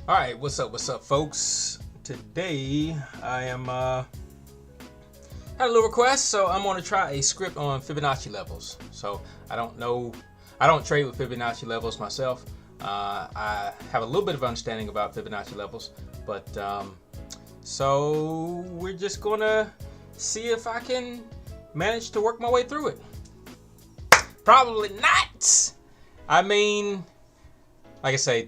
All right, what's up, folks? Today I am had a little request, so I'm going to try a script on Fibonacci levels. So I don't trade with Fibonacci levels myself. I have a little bit of understanding about Fibonacci levels, but so we're just gonna see if I can manage to work my way through it. Probably not. I mean, like I say,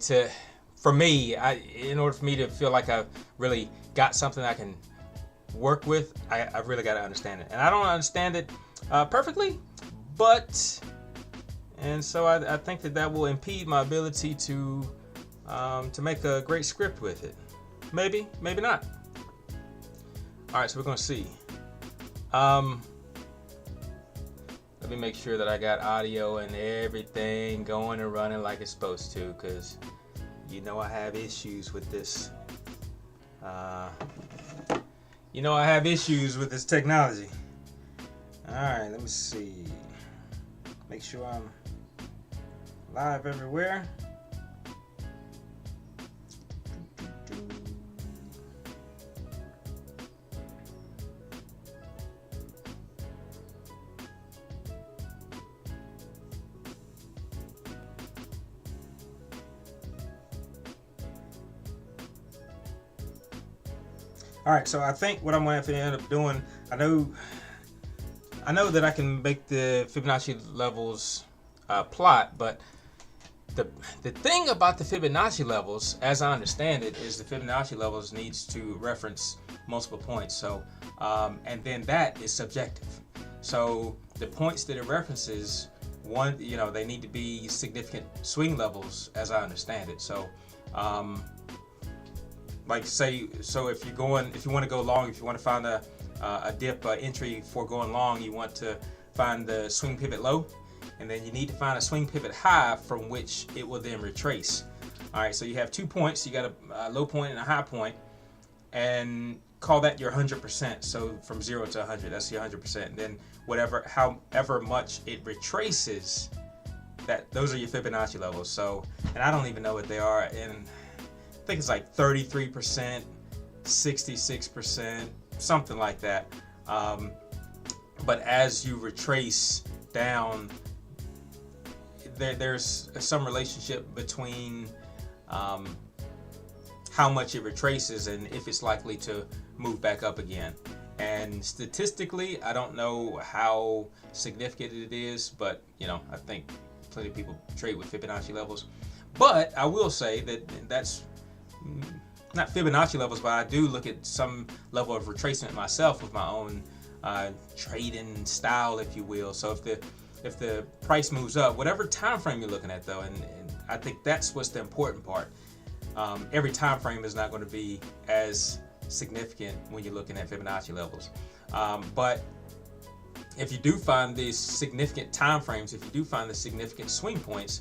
for me, in order for me to feel like I've really got something I can work with, I've really got to understand it. And I don't understand it perfectly, and so I think that will impede my ability to make a great script with it. Maybe not. All right, so we're gonna see. Let me make sure that I got audio and everything going and running like it's supposed to, because you know I have issues with this. I have issues with this technology. All right, let me see. Make sure I'm live everywhere. All right, so I think what I'm going to end up doing, I know that I can make the Fibonacci levels plot, but the thing about the Fibonacci levels, as I understand it, is the Fibonacci levels needs to reference multiple points. So, and then that is subjective. So the points that it references, they need to be significant swing levels, as I understand it. So, if you want to go long, if you want to find a dip entry for going long, you want to find the swing pivot low, and then you need to find a swing pivot high from which it will then retrace. All right, so you have 2 points. You got a low point and a high point, and call that your 100%. So from 0 to 100, that's your 100%. And then however much it retraces, those are your Fibonacci levels. So, and I don't even know what they are, and I think it's like 33%, 66%, something like that. But as you retrace down, there's some relationship between how much it retraces and if it's likely to move back up again. And statistically, I don't know how significant it is, but I think plenty of people trade with Fibonacci levels. But I will say that's not Fibonacci levels, but I do look at some level of retracement myself with my own trading style, if you will. So if the price moves up, whatever time frame you're looking at, though, and I think that's what's the important part. Every time frame is not going to be as significant when you're looking at Fibonacci levels. But if you do find these significant time frames, if you do find the significant swing points,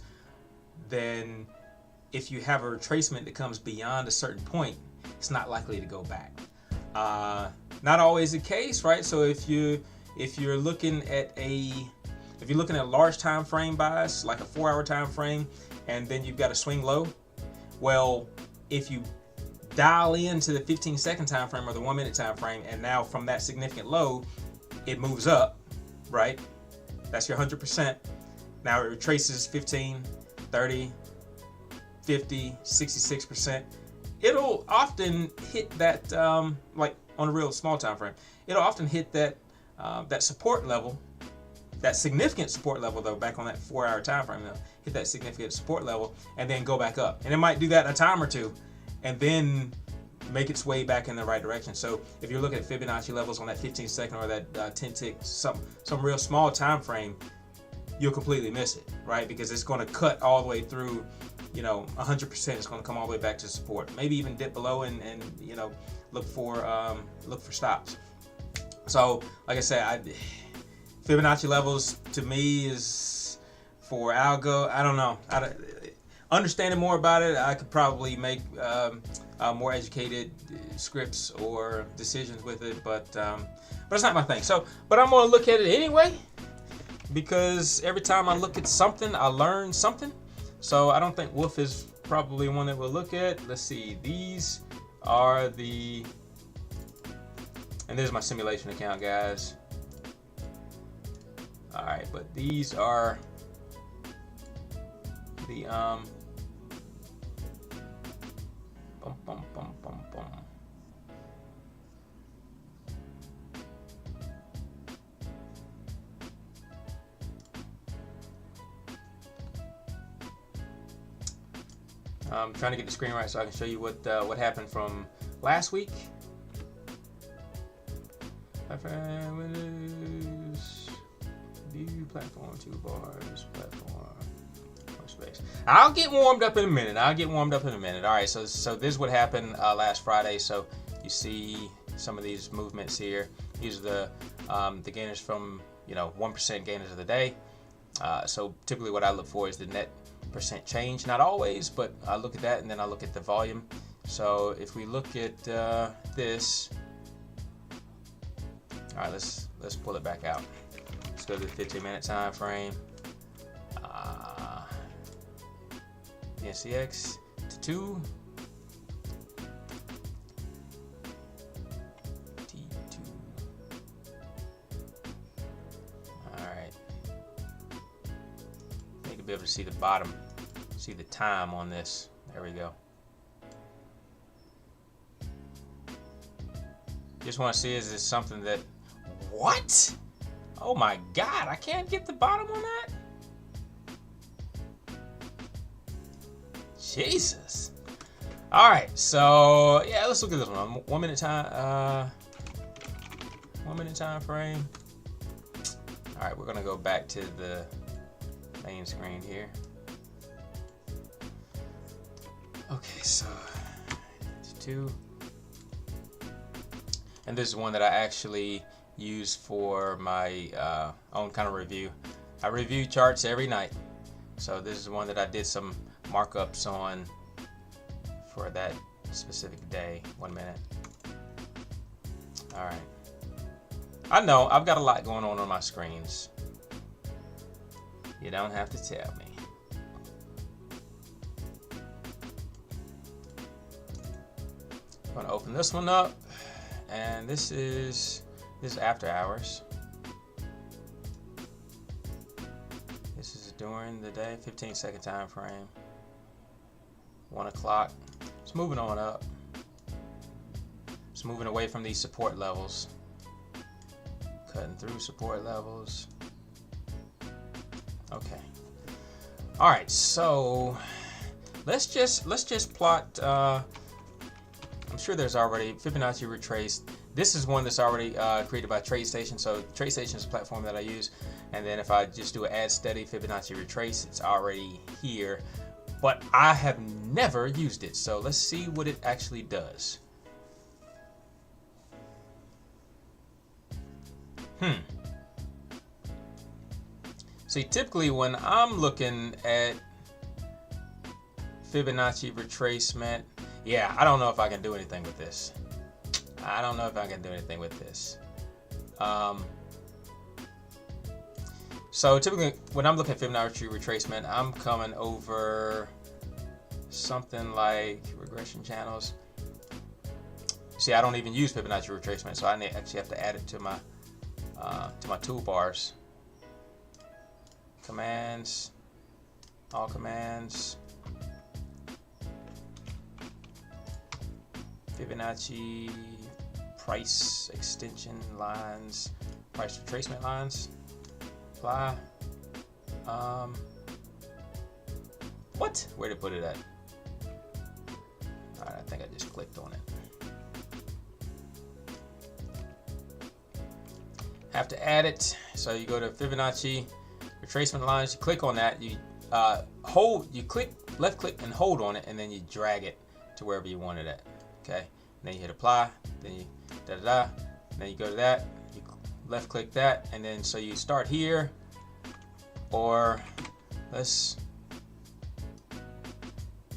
then if you have a retracement that comes beyond a certain point, it's not likely to go back. Not always the case, right? So if you're looking at a large time frame bias, like a 4-hour time frame, and then you've got a swing low, well, if you dial into the 15-second time frame or the 1-minute time frame, and now from that significant low, it moves up, right? That's your 100%. Now it retraces 15, 30, 50, 66%. It'll often hit that, like on a real small time frame, it'll often hit that support level, that significant support level, though, back on that 4-hour time frame, though, hit that significant support level and then go back up. And it might do that a time or two and then make its way back in the right direction. So if you're looking at Fibonacci levels on that 15-second or that 10 tick, some real small time frame, you'll completely miss it, right? Because it's going to cut all the way through. 100% is going to come all the way back to support. Maybe even dip below and look for stops. So, like I said, Fibonacci levels to me is for algo. I don't know. Understanding more about it, I could probably make more educated scripts or decisions with it, but it's not my thing. So, but I'm going to look at it anyway, because every time I look at something, I learn something. So I don't think wolf is probably one that we'll look at. Let's see. These are the, and there's my simulation account, guys. All right, but these are the bum, bum, bum, bum, bum. I'm trying to get the screen right so I can show you what happened from last week. Windows, view, platform, toolbars, platform, space. I'll get warmed up in a minute. All right, so this is what happened last Friday. So you see some of these movements here. These are the gainers from 1% gainers of the day. So typically what I look for is the net percent change. Not always, but I look at that and then I look at the volume. So if we look at this, all right, let's pull it back out. Let's go to the 15-minute time frame. NCX to 2. T2. All right. You can be able to see the bottom, see the time on this. There we go. Just want to see, is this something that, what? Oh my God, I can't get the bottom on that? Jesus. All right, so yeah, let's look at this one. 1 minute time, 1 minute time frame. All right, we're gonna go back to the main screen here. Okay, so 2. And this is one that I actually use for my own kind of review. I review charts every night. So this is one that I did some markups on for that specific day. 1 minute. All right. I know I've got a lot going on my screens. You don't have to tell me. I'm gonna open this one up. And this is after hours. This is during the day, 15-second time frame. 1 o'clock. It's moving on up. It's moving away from these support levels. Cutting through support levels. Okay. All right. So let's just plot. I'm sure there's already Fibonacci retrace. This is one that's already created by TradeStation. So TradeStation is a platform that I use. And then if I just do an add steady Fibonacci retrace, it's already here. But I have never used it. So let's see what it actually does. See, typically when I'm looking at Fibonacci retracement, yeah, I don't know if I can do anything with this. So typically when I'm looking at Fibonacci retracement, I'm coming over something like regression channels. See, I don't even use Fibonacci retracement, so I actually have to add it to my toolbars. Commands, all commands. Fibonacci price extension lines, price retracement lines. Apply. What? Where to put it at? All right, I think I just clicked on it. Have to add it. So you go to Fibonacci retracement lines. You click on that. You you click left click and hold on it, and then you drag it to wherever you want it at. Okay. And then you hit apply. Then you and then you go to that. You left click that, and then so you start here, or let's.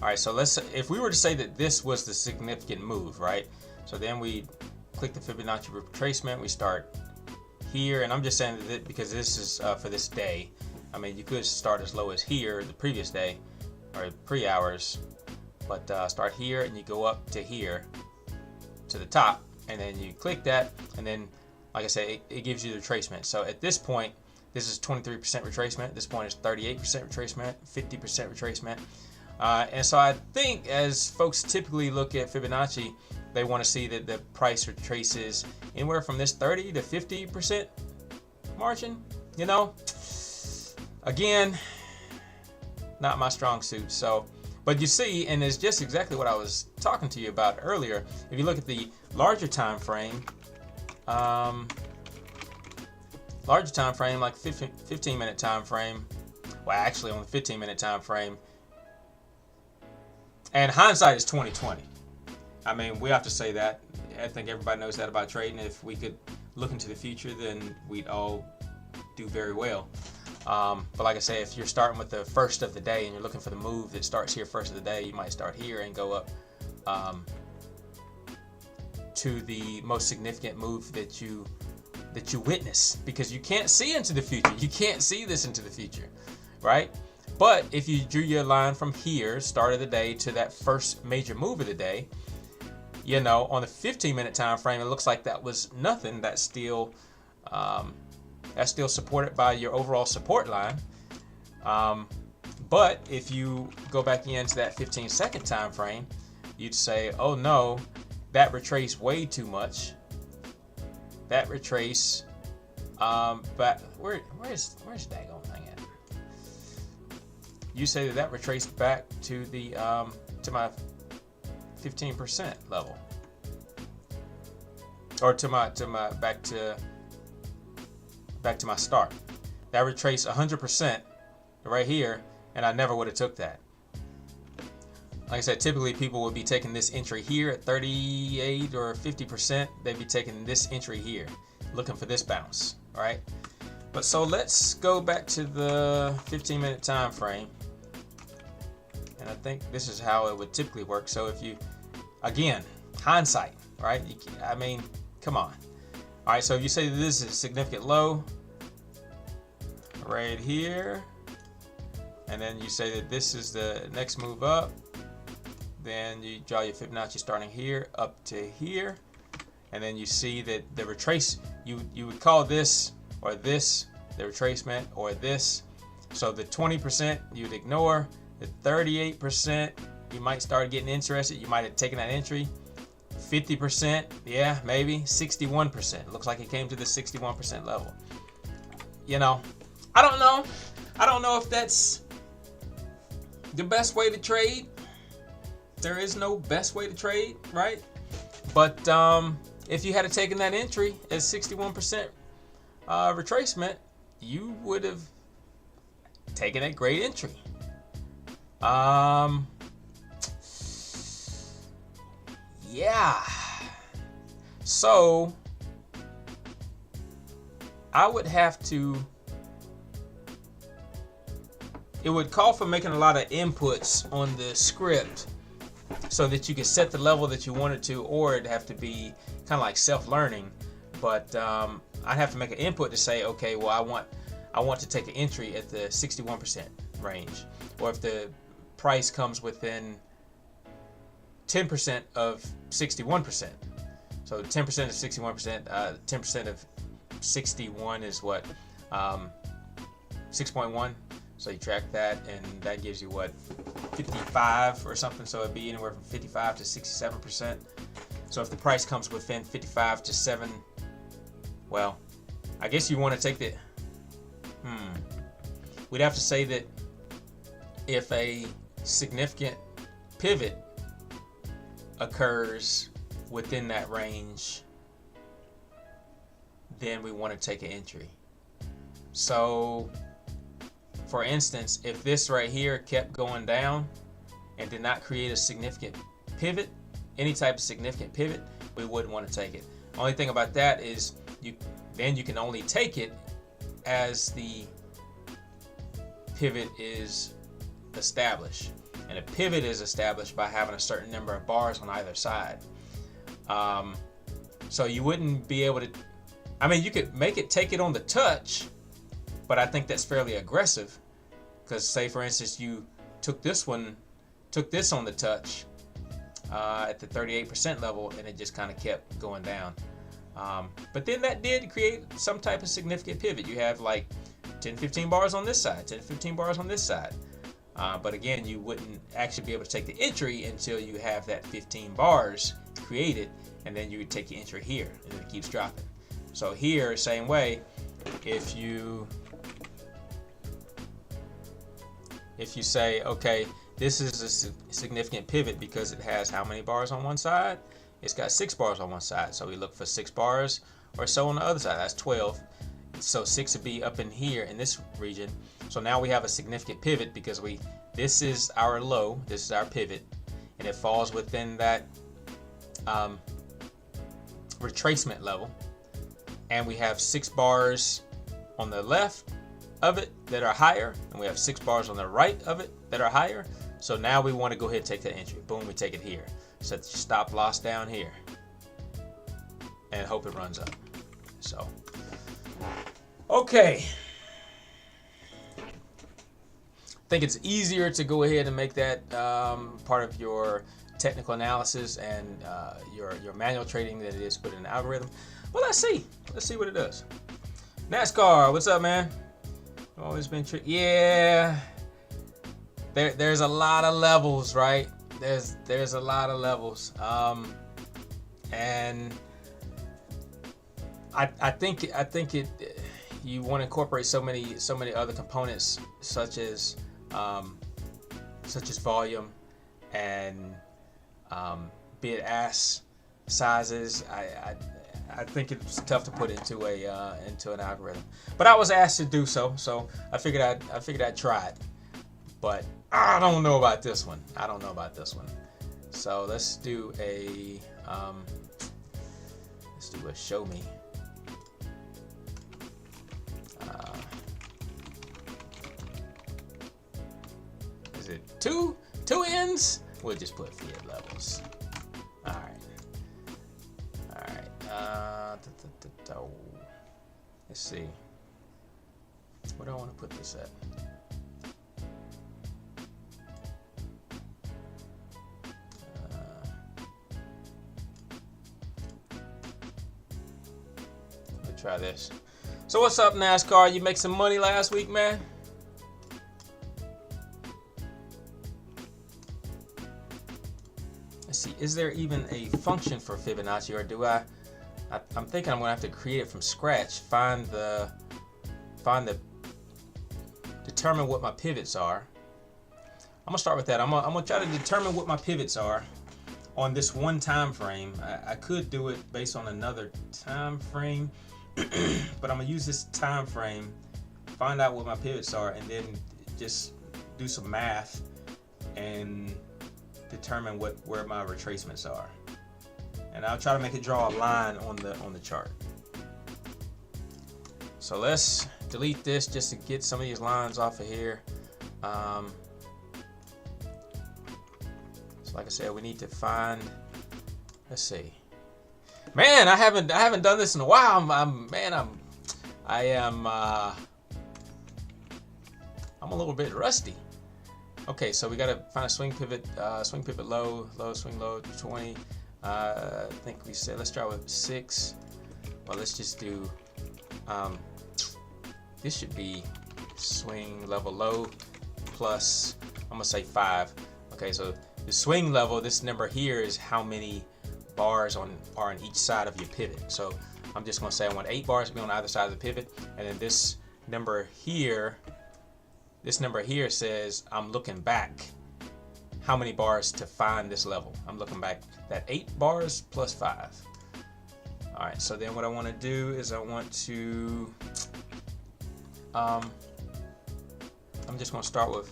All right. So if we were to say that this was the significant move, right? So then we click the Fibonacci retracement. We start here, and I'm just saying that because this is for this day. I mean, you could start as low as here the previous day, or pre-hours, but start here and you go up to here to the top, and then you click that, and then like I said, it gives you the retracement. So at this point, this is 23% retracement. This point is 38% retracement, 50% retracement. And so I think as folks typically look at Fibonacci, they want to see that the price retraces anywhere from this 30 to 50% margin. You know, again, not my strong suit. So, but you see, and it's just exactly what I was talking to you about earlier. If you look at the larger time frame, like 15-minute time frame, well, actually on the 15-minute time frame, and hindsight is 2020. I mean, we have to say that. I think everybody knows that about trading. If we could look into the future, then we'd all do very well. But like I say, if you're starting with the first of the day and you're looking for the move that starts here first of the day, you might start here and go up to the most significant move that you witness, because you can't see into the future. You can't see this into the future, right? But if you drew your line from here, start of the day, to that first major move of the day, you know, on the 15-minute time frame, it looks like that was nothing. That's still supported by your overall support line. But if you go back into that 15-second time frame, you'd say, oh no, that retraced way too much. That retrace, but where's daggone thing at? You say that retraced back to the to my 15% level, or to my back to my start. That retraced 100% right here, and I never would have took that. Like I said, typically people would be taking this entry here at 38 or 50%. They'd be taking this entry here, looking for this bounce, right? But so let's go back to the 15-minute time frame. And I think this is how it would typically work. So if you, again, hindsight, right? I mean, come on. All right, so if you say that this is a significant low right here, and then you say that this is the next move up, then you draw your Fibonacci starting here up to here, and then you see that the retrace, you would call this or this the retracement, or this. So the 20% you'd ignore. The 38% you might start getting interested. You might have taken that entry. 50%, yeah, maybe. 61%. Looks like it came to the 61% level. You know, I don't know. I don't know if that's the best way to trade. There is no best way to trade, right? But if you had taken that entry at 61% retracement, you would have taken a great entry. Yeah. So I would have to, it would call for making a lot of inputs on the script so that you could set the level that you wanted to, or it'd have to be kind of like self-learning. But I'd have to make an input to say, okay, well, I want to take an entry at the 61% range, or if the price comes within 10% of 61%. So 10% of 61%, 10% of 61 is what? 6.1. So you track that, and that gives you what? 55 or something. So it'd be anywhere from 55 to 67%. So if the price comes within 55 to 7, well, I guess you want to take the, we'd have to say that if a significant pivot occurs within that range, then we want to take an entry. So for instance, if this right here kept going down and did not create a significant pivot, any type of significant pivot, we wouldn't want to take it. Only thing about that is you can only take it as the pivot is established. And a pivot is established by having a certain number of bars on either side. So you wouldn't be able to, I mean, you could make it take it on the touch, but I think that's fairly aggressive. Because say for instance, you took this on the touch at the 38% level, and it just kind of kept going down. But then that did create some type of significant pivot. You have like 10-15 bars on this side, 10-15 bars on this side. But again, you wouldn't actually be able to take the entry until you have that 15 bars created, and then you would take your entry here, and it keeps dropping. So here, same way, if you say, okay, this is a significant pivot because it has how many bars on one side? It's got 6 bars on one side, so we look for 6 bars or so on the other side. That's 12. So 6 would be up in here in this region. So now we have a significant pivot because this is our low, this is our pivot, and it falls within that retracement level. And we have 6 bars on the left of it that are higher, and we have 6 bars on the right of it that are higher. So now we want to go ahead and take that entry. Boom, we take it here. Set the stop loss down here and hope it runs up. So, okay. I think it's easier to go ahead and make that part of your technical analysis and your manual trading than it is put in an algorithm. Well, let's see what it does. NASCAR, what's up, man? Always been yeah. There's a lot of levels, right? There's a lot of levels, and I think you want to incorporate so many other components such as volume and bid ask sizes. I think it's tough to put into an algorithm, but I was asked to do so I figured I'd try it. But I don't know about this one. So let's do a show me. Is it two ends? We'll just put fiat levels. All right. Let's see. Where do I want to put this at? Try this. So what's up, NASCAR? You make some money last week, man? Let's see. Is there even a function for Fibonacci, or do I'm thinking I'm gonna have to create it from scratch. Determine what my pivots are. I'm gonna start with that. I'm gonna try to determine what my pivots are on this one time frame. I could do it based on another time frame. But I'm gonna use this time frame, find out what my pivots are, and then just do some math and determine where my retracements are. And I'll try to make it draw a line on the chart. So let's delete this just to get some of these lines off of here. So like I said, we need to find. Let's see. Man, I haven't done this in a while. I'm a little bit rusty. Okay, so we gotta find a swing pivot low, swing low 20. I think we said let's try with 6. Well, let's just do. This should be swing level low plus. I'm gonna say 5. Okay, so the swing level. This number here is how many bars are on each side of your pivot. So I'm just going to say I want 8 bars to be on either side of the pivot, and then this number here says I'm looking back how many bars to find this level. I'm looking back that 8 bars plus 5. All right, so then what I want to do is I want to I'm just going to start with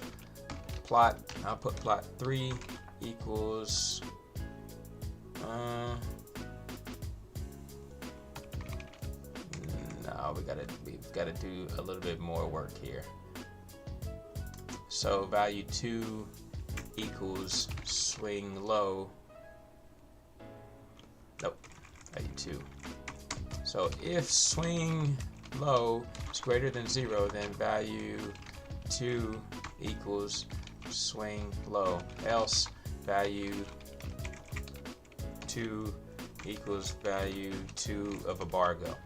plot. I'll put plot 3 equals no, we've got to do a little bit more work here. So value 2 equals swing low. Nope, value 2. So if swing low is greater than 0, then value 2 equals swing low, else value 2 equals value 2 of embargo.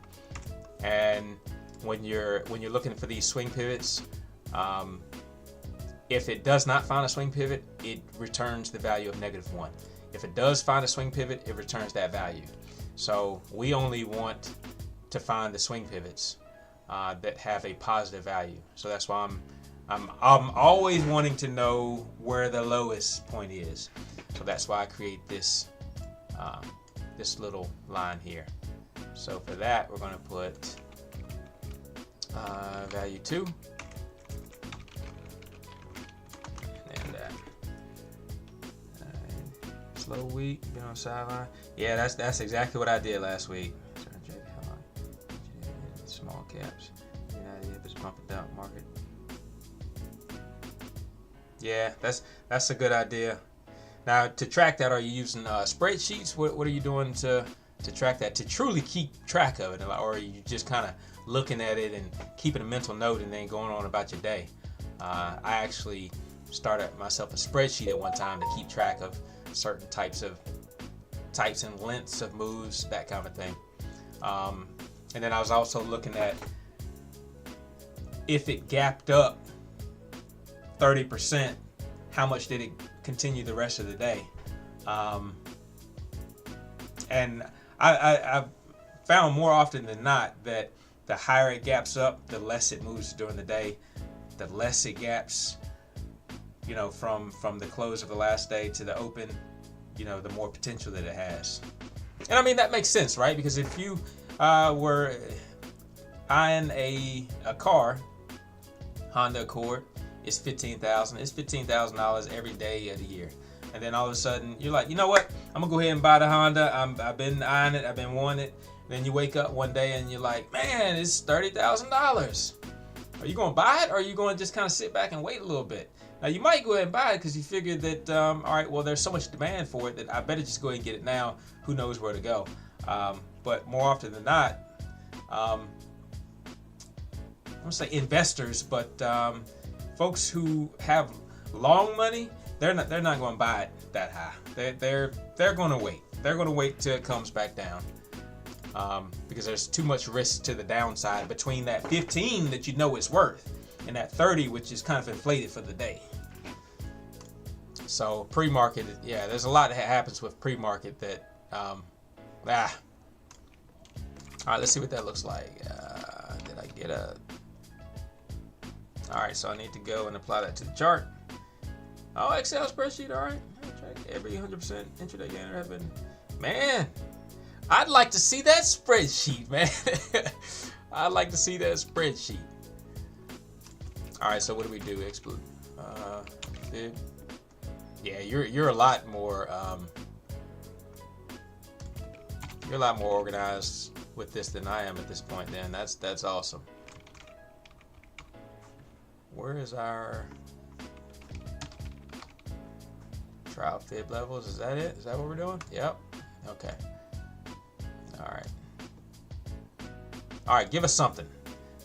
And when you're looking for these swing pivots, if it does not find a swing pivot, it returns the value of -1. If it does find a swing pivot, it returns that value. So we only want to find the swing pivots that have a positive value. So that's why I'm always wanting to know where the lowest point is. So that's why I create this this little line here. So for that, we're going to put value 2. And slow week, been on sideline. Yeah, that's exactly what I did last week. Small caps. Yeah, it's pumping down market. Yeah, that's a good idea. Now, to track that, are you using spreadsheets? What are you doing to track that, to truly keep track of it, or are you just kind of looking at it and keeping a mental note and then going on about your day? I actually started myself a spreadsheet at one time to keep track of certain types and lengths of moves, that kind of thing. And then I was also looking at if it gapped up 30%, how much did it continue the rest of the day? And I found more often than not that the higher it gaps up, the less it moves during the day. The less it gaps, from the close of the last day to the open, the more potential that it has. And I mean, that makes sense, right? Because if you were eyeing a car, Honda Accord, it's $15,000. It's $15,000 every day of the year. And then all of a sudden, you're like, you know what? I'm going to go ahead and buy the Honda. I've been eyeing it. I've been wanting it. Then you wake up one day and you're like, man, it's $30,000. Are you going to buy it, or are you going to just kind of sit back and wait a little bit? Now, you might go ahead and buy it because you figure that, all right, well, there's so much demand for it that I better just go ahead and get it now. Who knows where to go? But more often than not, I won't say investors, but folks who have long money, they're not going to buy it that high. They're going to wait. They're going to wait till it comes back down, because there's too much risk to the downside between that 15 that you know it's worth and that 30, which is kind of inflated for the day. So pre-market, yeah, there's a lot that happens with pre-market that all right, let's see what that looks like. Did I get a... All right, so I need to go and apply that to the chart. Oh, Excel spreadsheet, all right. Every 100% intraday gainer have been... Man, I'd like to see that spreadsheet, man. I'd like to see that spreadsheet. All right, so what do we do? Exclude. Fib. Yeah, you're a lot more... you're a lot more organized with this than I am at this point. Then that's awesome. Where is our trial fib levels? Is that it? Is that what we're doing? Yep. Okay. All right, give us something.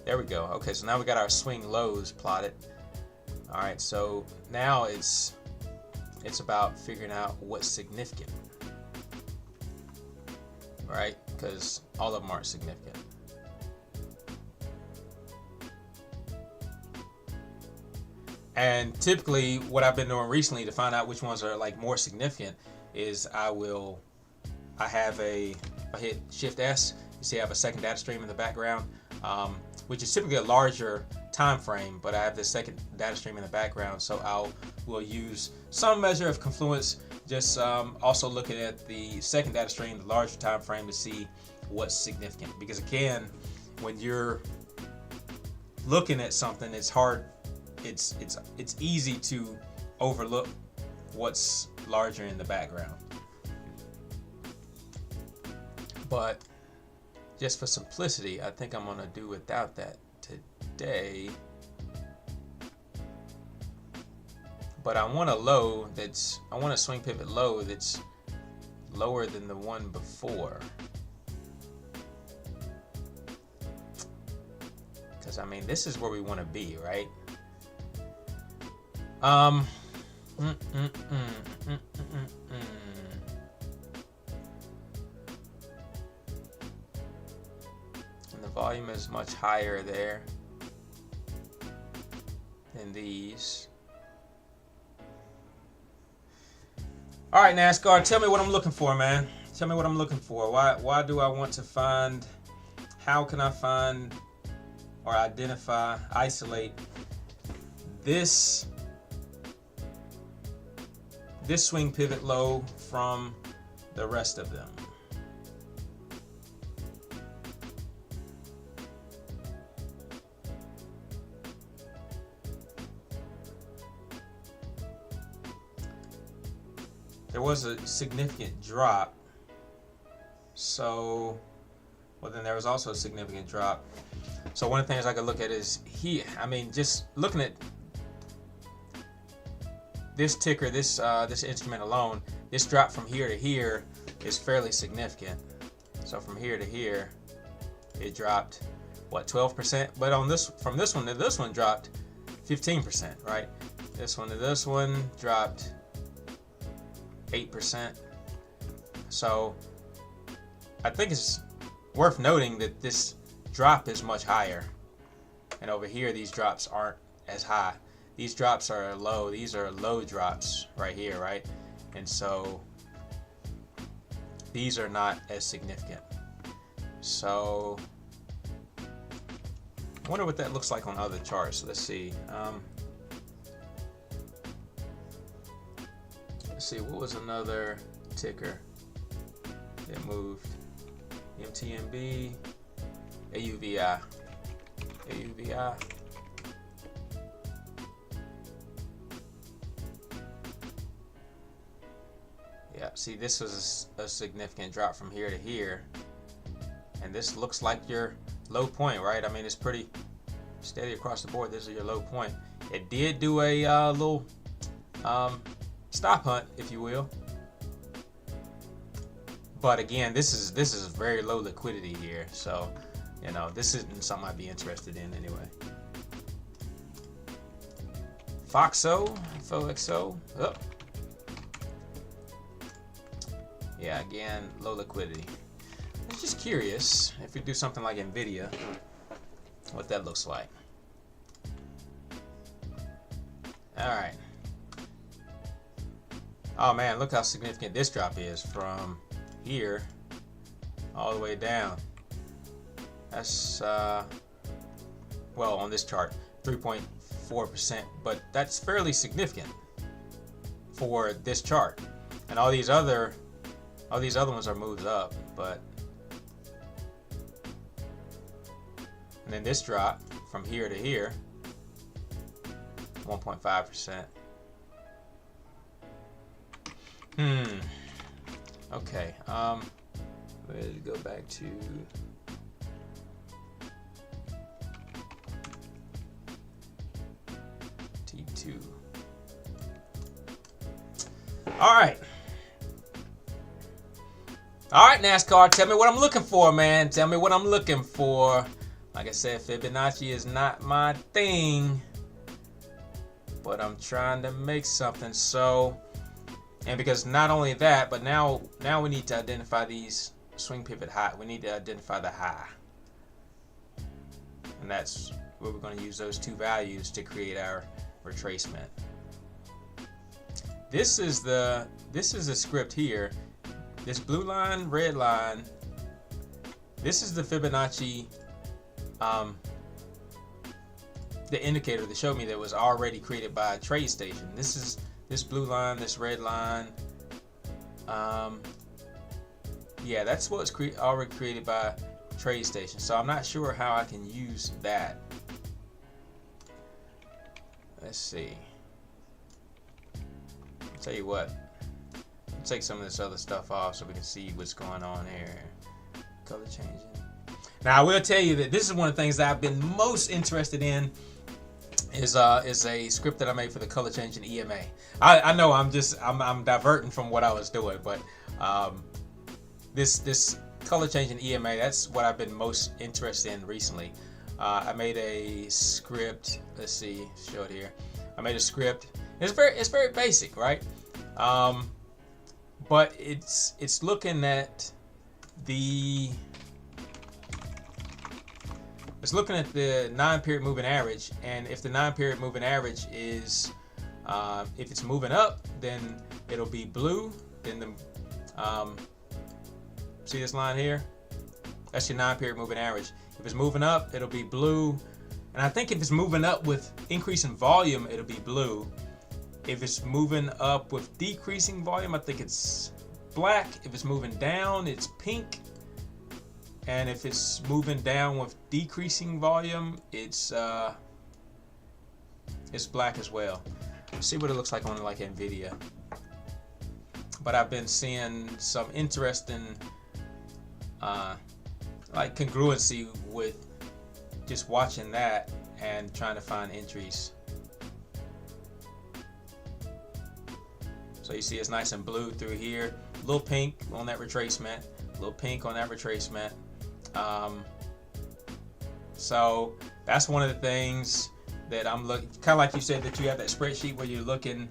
There we go. Okay, so now we got our swing lows plotted. All right, so now it's about figuring out what's significant, right? Because all of them aren't significant. And typically what I've been doing recently to find out which ones are like more significant is I hit Shift S. You see I have a second data stream in the background, which is typically a larger time frame, but I have this second data stream in the background, so we'll use some measure of confluence, just also looking at the second data stream, the larger time frame, to see what's significant. Because again, when you're looking at something, it's hard. It's easy to overlook what's larger in the background. But just for simplicity, I think I'm gonna do without that today. But I want a swing pivot low that's lower than the one before. Because I mean, this is where we want to be, right? Mm, mm, mm, mm, mm, mm. And the volume is much higher there than these. All right, NASCAR, tell me what I'm looking for, man. Tell me what I'm looking for. Why do I want to find, how can I find or identify, isolate this swing pivot low from the rest of them? There was a significant drop, so, well, then there was also a significant drop. So one of the things I could look at is here. I mean, just looking at this ticker, this instrument alone, this drop from here to here is fairly significant. So from here to here, it dropped what, 12%? But on this, from this one to this one, dropped 15%, right? This one to this one dropped 8%. So I think it's worth noting that this drop is much higher, and over here these drops aren't as high. These drops are low. These are low drops right here, right? And so these are not as significant. So I wonder what that looks like on other charts. Let's see. Let's see, what was another ticker that moved? MTMB, AUVI. AUVI. Yeah, see, this was a significant drop from here to here. And this looks like your low point, right? I mean, it's pretty steady across the board. This is your low point. It did do a little stop hunt, if you will. But again, this is very low liquidity here. So, you know, this isn't something I'd be interested in anyway. FOXO. Oh. Yeah, again, low liquidity. I was just curious if we do something like NVIDIA, what that looks like. All right. Oh man, look how significant this drop is from here all the way down. That's well, on this chart, 3.4%, but that's fairly significant for this chart. And all these other ones are moved up, but and then this drop from here to here, 1.5%. Okay. Ready to go back to T2. All right, NASCAR, tell me what I'm looking for, man. Tell me what I'm looking for. Like I said, Fibonacci is not my thing, but I'm trying to make something. So, and because not only that, but now we need to identify these swing pivot high. We need to identify the high, and that's where we're going to use those two values to create our retracement. This is the script here. This blue line, red line. This is the Fibonacci, the indicator that showed me that was already created by a TradeStation. This is this blue line, this red line. Yeah, that's what's already created by TradeStation. So I'm not sure how I can use that. Let's see. I'll tell you what. I'll take some of this other stuff off so we can see what's going on here. Color changing. Now I will tell you that this is one of the things that I've been most interested in is a script that I made for the color changing EMA. I know I'm diverting from what I was doing, but this color changing EMA, that's what I've been most interested in recently. I made a script. Let's see, show it here. I made a script. It's very basic, right? But it's looking at the 9-period moving average, and if the 9-period moving average is if it's moving up, then it'll be blue. Then the see this line here? That's your 9-period moving average. If it's moving up, it'll be blue. And I think if it's moving up with increasing volume, it'll be blue. If it's moving up with decreasing volume, I think it's black. If it's moving down, it's pink. And if it's moving down with decreasing volume, it's black as well. Let's see what it looks like on like NVIDIA. But I've been seeing some interesting like congruency with just watching that and trying to find entries. So you see it's nice and blue through here, a little pink on that retracement, a little pink on that retracement. So that's one of the things that I'm looking, kind of like you said, that you have that spreadsheet where you're looking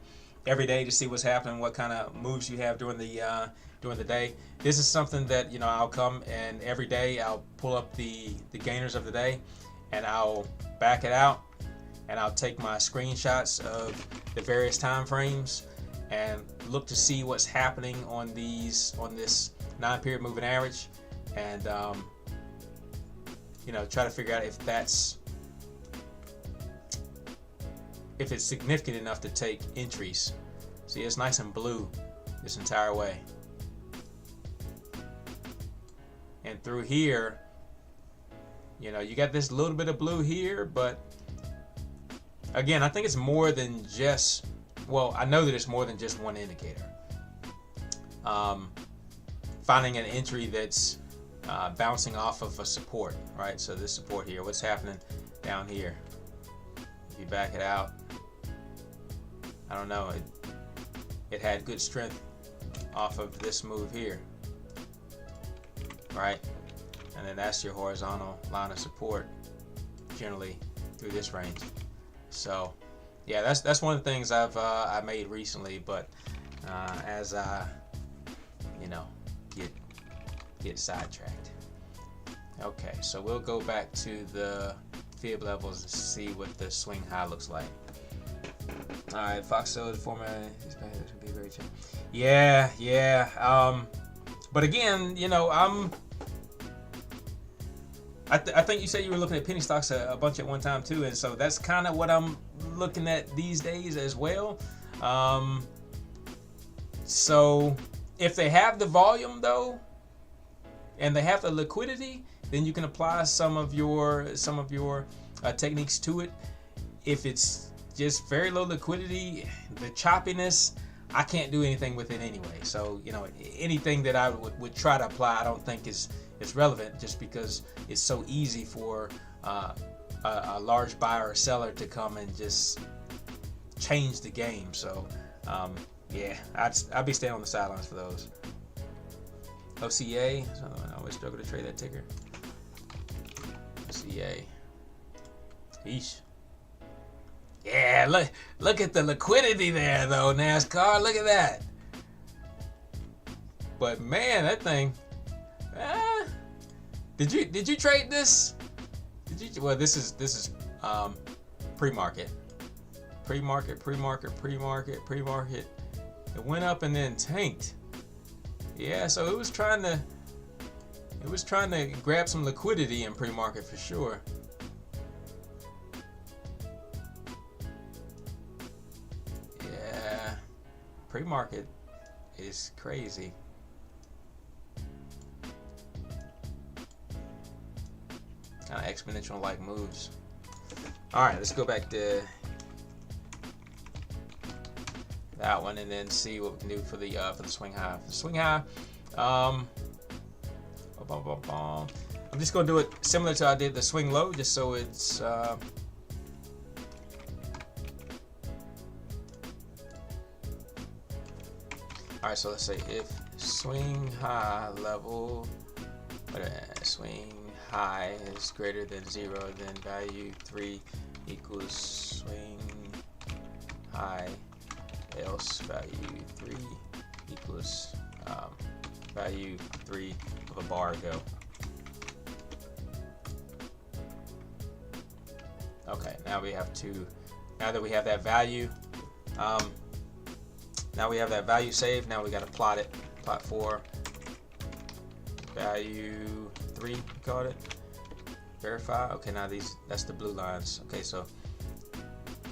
every day to see what's happening, what kind of moves you have during the day. This is something that, you know, I'll come and every day I'll pull up the gainers of the day, and I'll back it out, and I'll take my screenshots of the various time frames and look to see what's happening on this 9-period moving average, and you know, try to figure out if it's significant enough to take entries. See, it's nice and blue this entire way. And through here, you know, you got this little bit of blue here, but again, I think it's more than just, well, I know that it's more than just one indicator. Finding an entry that's bouncing off of a support, right? So this support here, what's happening down here? If you back it out, I don't know, it had good strength off of this move here, right? And then that's your horizontal line of support generally through this range. So yeah, that's one of the things I made recently, but as I, you know, get sidetracked. Okay, so we'll go back to the fib levels and see what the swing high looks like. All right, Foxtel format is going to be very cheap. Yeah. But again, you know, I think you said you were looking at penny stocks a bunch at one time too, and so that's kind of what I'm looking at these days as well. So if they have the volume though, and they have the liquidity, then you can apply some of your techniques to it. If it's just very low liquidity, the choppiness, I can't do anything with it anyway. So, you know, anything that I would try to apply, I don't think is relevant, just because it's so easy for a large buyer or seller to come and just change the game. So, yeah, I'd be staying on the sidelines for those. OCA, so I always struggle to trade that ticker. OCA. Yeesh. Yeah, look at the liquidity there though, NASCAR. Look at that. But man, that thing. Did you trade this? Well, this is pre-market. Pre-market. It went up and then tanked. Yeah, so it was trying to grab some liquidity in pre-market for sure. Yeah, pre-market is crazy. Kind of exponential like moves. All right, let's go back to that one and then see what we can do for the swing high. For the swing high, I'm just gonna do it similar to how I did the swing low, just so it's all right. So let's say if swing high level, swing high is greater than 0, then value 3 equals swing high, else value 3 equals value 3 of a bar go. Okay, now we have to, now that we have that value, now we have that value saved, now we got to plot it, plot for value 3, we called it, verify. Okay, now these, that's the blue lines. Okay, so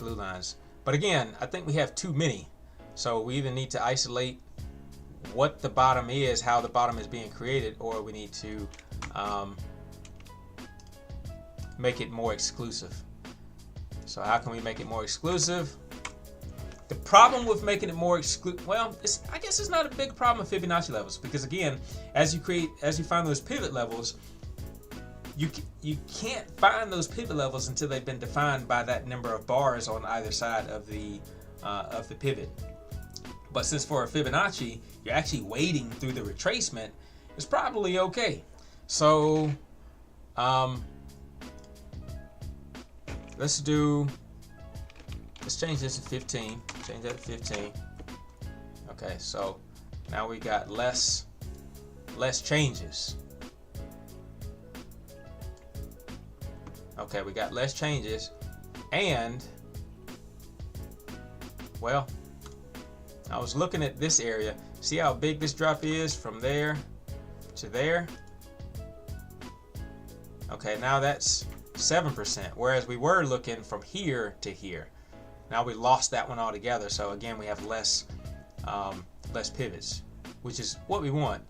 blue lines. But again, I think we have too many. So we either need to isolate what the bottom is, how the bottom is being created, or we need to make it more exclusive. So how can we make it more exclusive? The problem with making it more exclusive, well, I guess it's not a big problem with Fibonacci levels, because again, as you find those pivot levels, you can't find those pivot levels until they've been defined by that number of bars on either side of the pivot. But since for a Fibonacci, you're actually wading through the retracement, it's probably okay. So let's change this to 15. Change that to 15. Okay, so now we got less changes. Okay, we got less changes, and well, I was looking at this area. See how big this drop is from there to there? Okay, now that's 7%, whereas we were looking from here to here. Now we lost that one altogether, so again we have less pivots, which is what we want.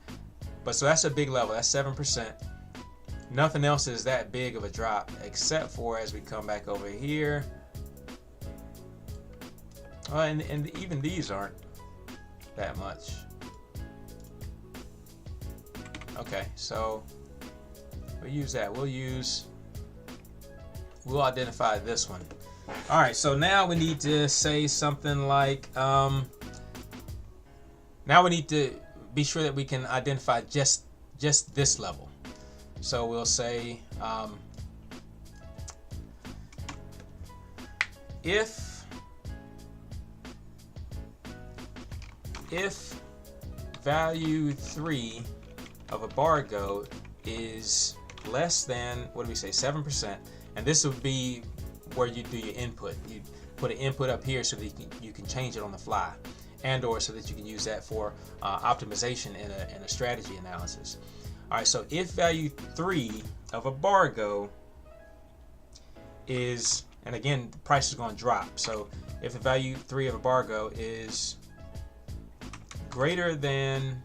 But so that's a big level, that's 7%. Nothing else is that big of a drop, except for as we come back over here. And even these aren't that much. Okay, so we'll use that. We'll identify this one. All right, so now we need to say something like, now we need to be sure that we can identify just this level. So we'll say if value 3 of a bar go is less than, what do we say, 7%, and this would be where you do your input. You put an input up here so that you can change it on the fly, and or so that you can use that for optimization in a strategy analysis. All right, so if value 3 of a bar go is, and again, the price is going to drop. So if the value 3 of a bar go is greater than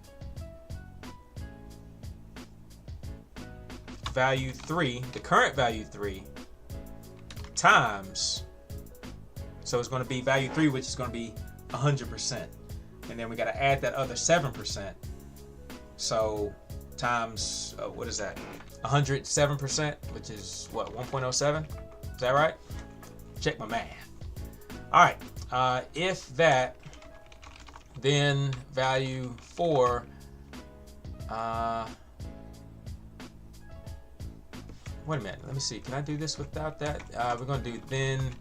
value 3, the current value 3, times, so it's going to be value 3, which is going to be 100%. And then we got to add that other 7%. So times, what is that? 107%, which is what, 1.07? Is that right? Check my math. All right, if that, then value 4, wait a minute, let me see, can I do this without that? We're going to do then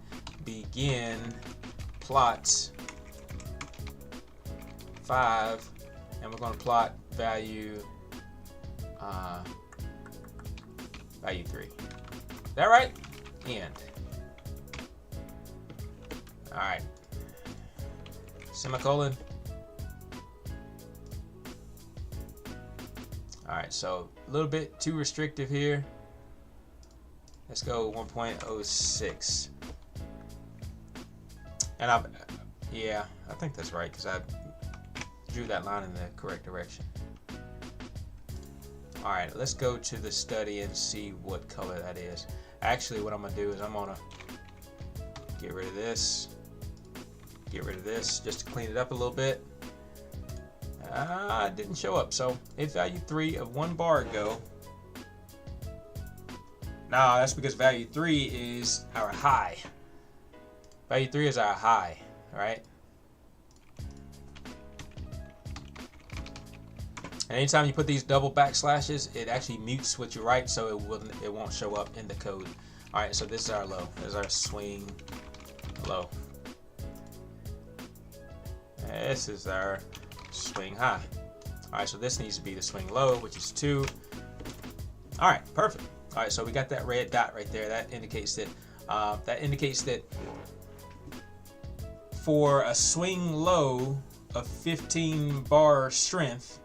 begin plot 5, and we're going to plot value 3. Is that right? End. All right. Semicolon. All right, so a little bit too restrictive here. Let's go 1.06. And I think that's right, because I drew that line in the correct direction. All right, let's go to the study and see what color that is. Actually, what I'm gonna do is I'm gonna get rid of this, just to clean it up a little bit. It didn't show up. So if value 3 of 1 bar go, now that's because value 3 is our high. Value 3 is our high, all right? And anytime you put these double backslashes, it actually mutes what you write, so it won't show up in the code. All right, so this is our low. This is our swing low. This is our swing high. All right, so this needs to be the swing low, which is 2. All right, perfect. All right, so we got that red dot right there. That indicates that for a swing low of 15 bar strength,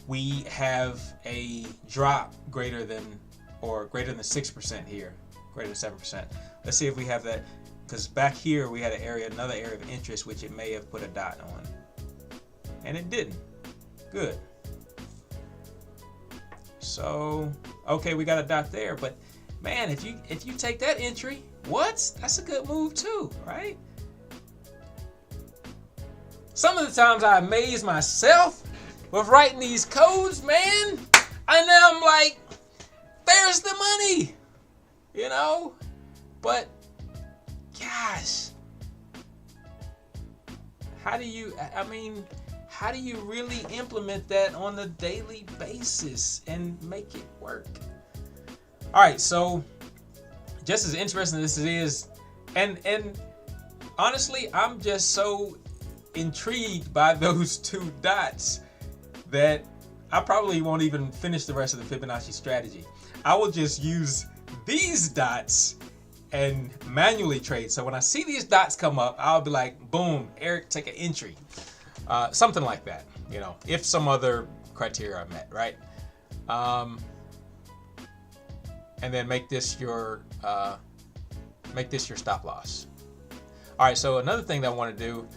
we have a drop greater than 6% here, greater than 7%. Let's see if we have that, because back here we had another area of interest, which it may have put a dot on, and it didn't. Good. So, okay, we got a dot there, but man, if you take that entry, that's a good move too, right? Some of the times I amaze myself with writing these codes, man, and then I'm like, there's the money, you know? But gosh, how do you really implement that on a daily basis and make it work? All right, so just as interesting as this is, and honestly, I'm just so intrigued by those 2 dots that I probably won't even finish the rest of the Fibonacci strategy. I will just use these dots and manually trade. So when I see these dots come up, I'll be like, boom, Eric, take an entry. Something like that, you know, if some other criteria are met, right? And then make this your stop loss. All right, so another thing that I want to do,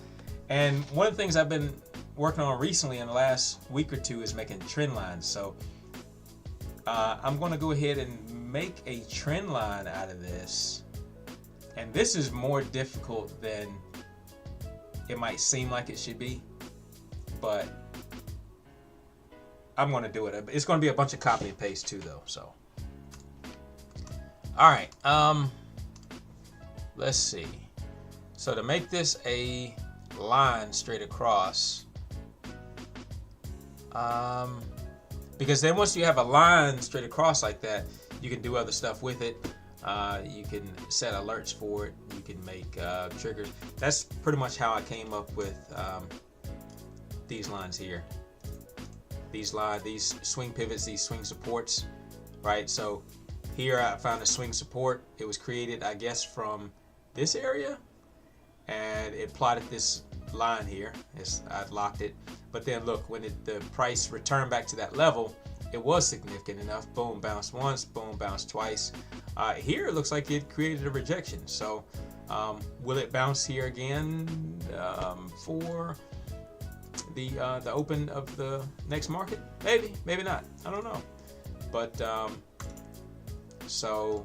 and one of the things I've been working on recently in the last week or two, is making trend lines. So I'm going to go ahead and make a trend line out of this. And this is more difficult than it might seem like it should be, but I'm going to do it. It's going to be a bunch of copy and paste too, though. So, all right, let's see. So to make this a line straight across, because then once you have a line straight across like that, you can do other stuff with it. You can set alerts for it. You can make triggers. That's pretty much how I came up with these lines here. These swing pivots, these swing supports, right? So here I found a swing support. It was created, I guess, from this area, and it plotted this line here. I've locked it, but then look, when the price returned back to that level, it was significant enough. Boom, bounced once, boom, bounced twice. Here it looks like it created a rejection. So will it bounce here again for the open of the next market? Maybe, maybe not. I don't know. But so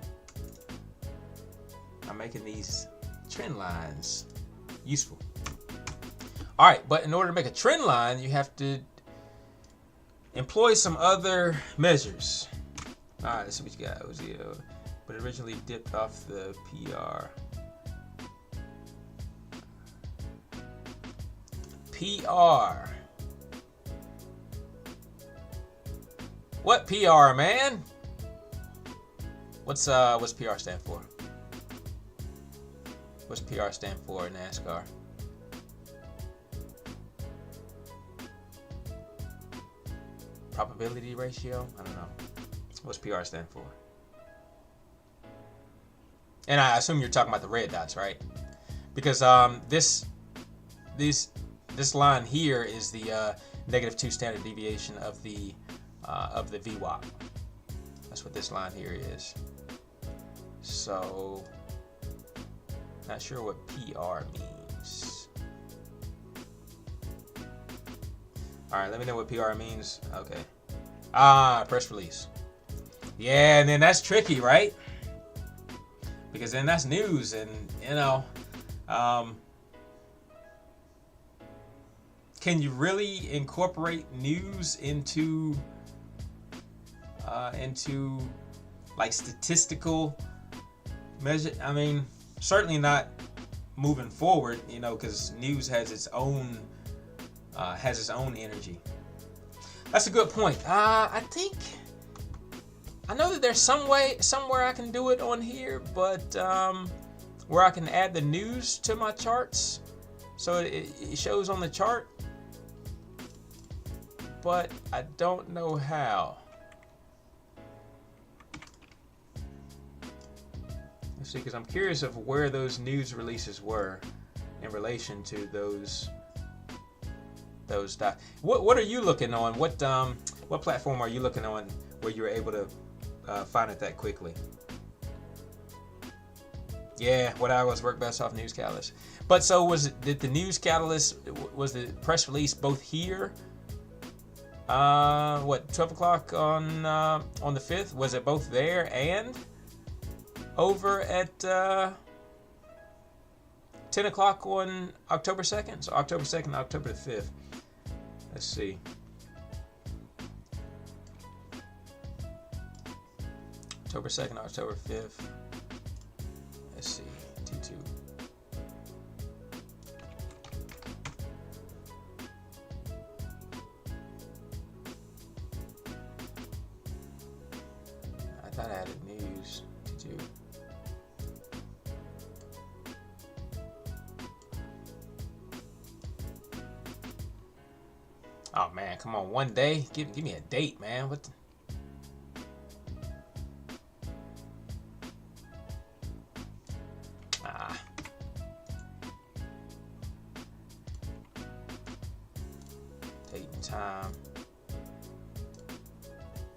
I'm making these trend lines useful. All right, but in order to make a trend line, you have to employ some other measures. All right, let's see what you got. But it originally dipped off the PR. PR. What PR, man? What's PR stand for? What's PR stand for in NASCAR? Probability ratio? I don't know. What's PR stand for? And I assume you're talking about the red dots, right? Because this line here is the -2 standard deviation of the VWAP. That's what this line here is. So, not sure what PR means. All right, let me know what PR means. Okay. Press release. Yeah, and then that's tricky, right? Because then that's news, and you know, can you really incorporate news into like statistical measure? I mean, certainly not moving forward, you know, because news has its own has its own energy. That's a good point. I think I know that there's somewhere I can do it on here, but where I can add the news to my charts, so it shows on the chart. But I don't know how. Let's see, because I'm curious of where those news releases were in relation to those dots. What are you looking on? What platform are you looking on where you were able to find it that quickly? Yeah, what hours work best off News Catalyst? But so did the News Catalyst, was the press release both here? 12 o'clock on the 5th? Was it both there and over at 10 o'clock on October 2nd? So October 2nd, October the 5th. Let's see. October 2nd, October 5th. Let's see. T2. I thought I added news. T2. Oh man, come on, one day. Give me a date, man. What the... Date and time.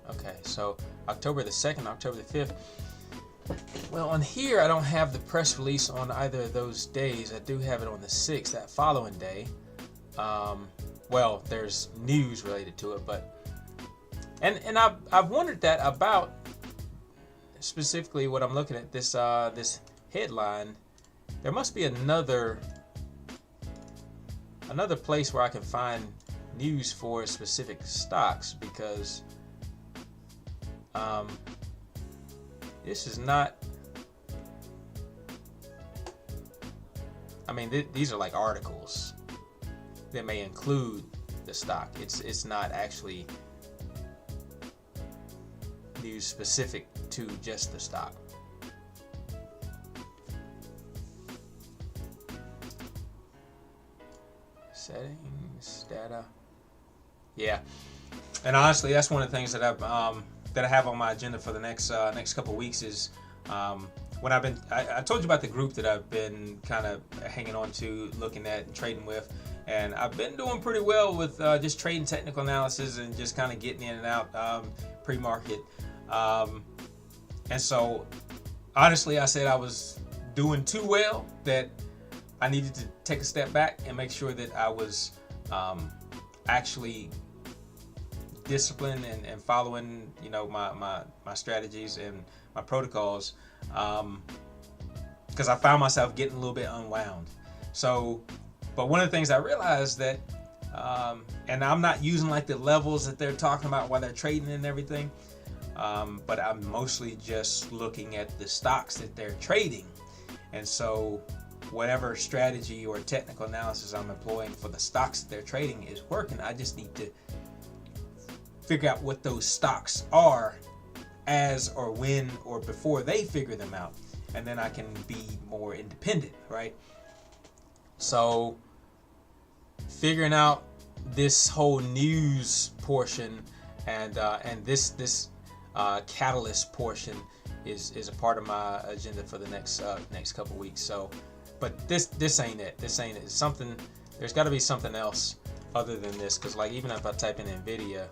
Okay, so October the 2nd, October the 5th. Well, on here I don't have the press release on either of those days. I do have it on the 6th, that following day. Well, there's news related to it, but and I've wondered that about specifically what I'm looking at, this headline. There must be another place where I can find news for specific stocks, because this is not, I mean, these are like articles that may include the stock. It's not actually news specific to just the stock. Settings, data. Yeah, and honestly, that's one of the things that I have on my agenda for the next couple of weeks is when I told you about the group that I've been kind of hanging on to, looking at and trading with. And I've been doing pretty well with just trading technical analysis and just kind of getting in and out pre-market. And so, honestly, I said I was doing too well that I needed to take a step back and make sure that I was actually disciplined and following, my strategies and my protocols, because I found myself getting a little bit unwound. So. But one of the things I realized that, and I'm not using like the levels that they're talking about while they're trading and everything, but I'm mostly just looking at the stocks that they're trading. And so whatever strategy or technical analysis I'm employing for the stocks that they're trading is working. I just need to figure out what those stocks are as or when or before they figure them out. And then I can be more independent, right? So figuring out this whole news portion and this catalyst portion is a part of my agenda for the next couple weeks. So, but this ain't it. This ain't it. It's something. There's got to be something else other than this, because like even if I type in Nvidia,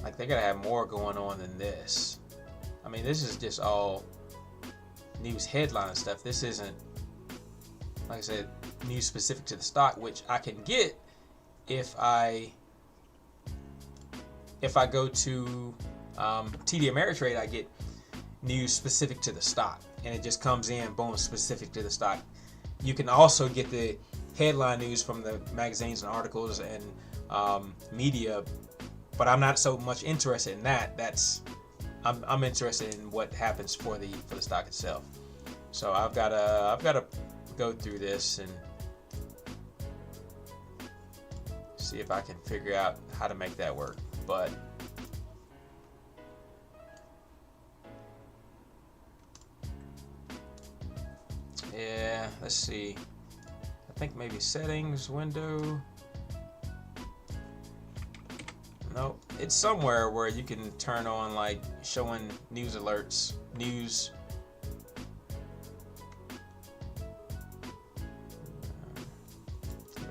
like they gotta have more going on than this. I mean, this is just all news headline stuff. This isn't, like I said, news specific to the stock, which I can get if I go to TD Ameritrade. I get news specific to the stock, and it just comes in, boom, specific to the stock. You can also get the headline news from the magazines and articles and media, but I'm not so much interested in that. I'm interested in what happens for the stock itself. So I've got a go through this and see if I can figure out how to make that work. But yeah, let's see. I think maybe settings, window. Nope, it's somewhere where you can turn on like showing news alerts, news.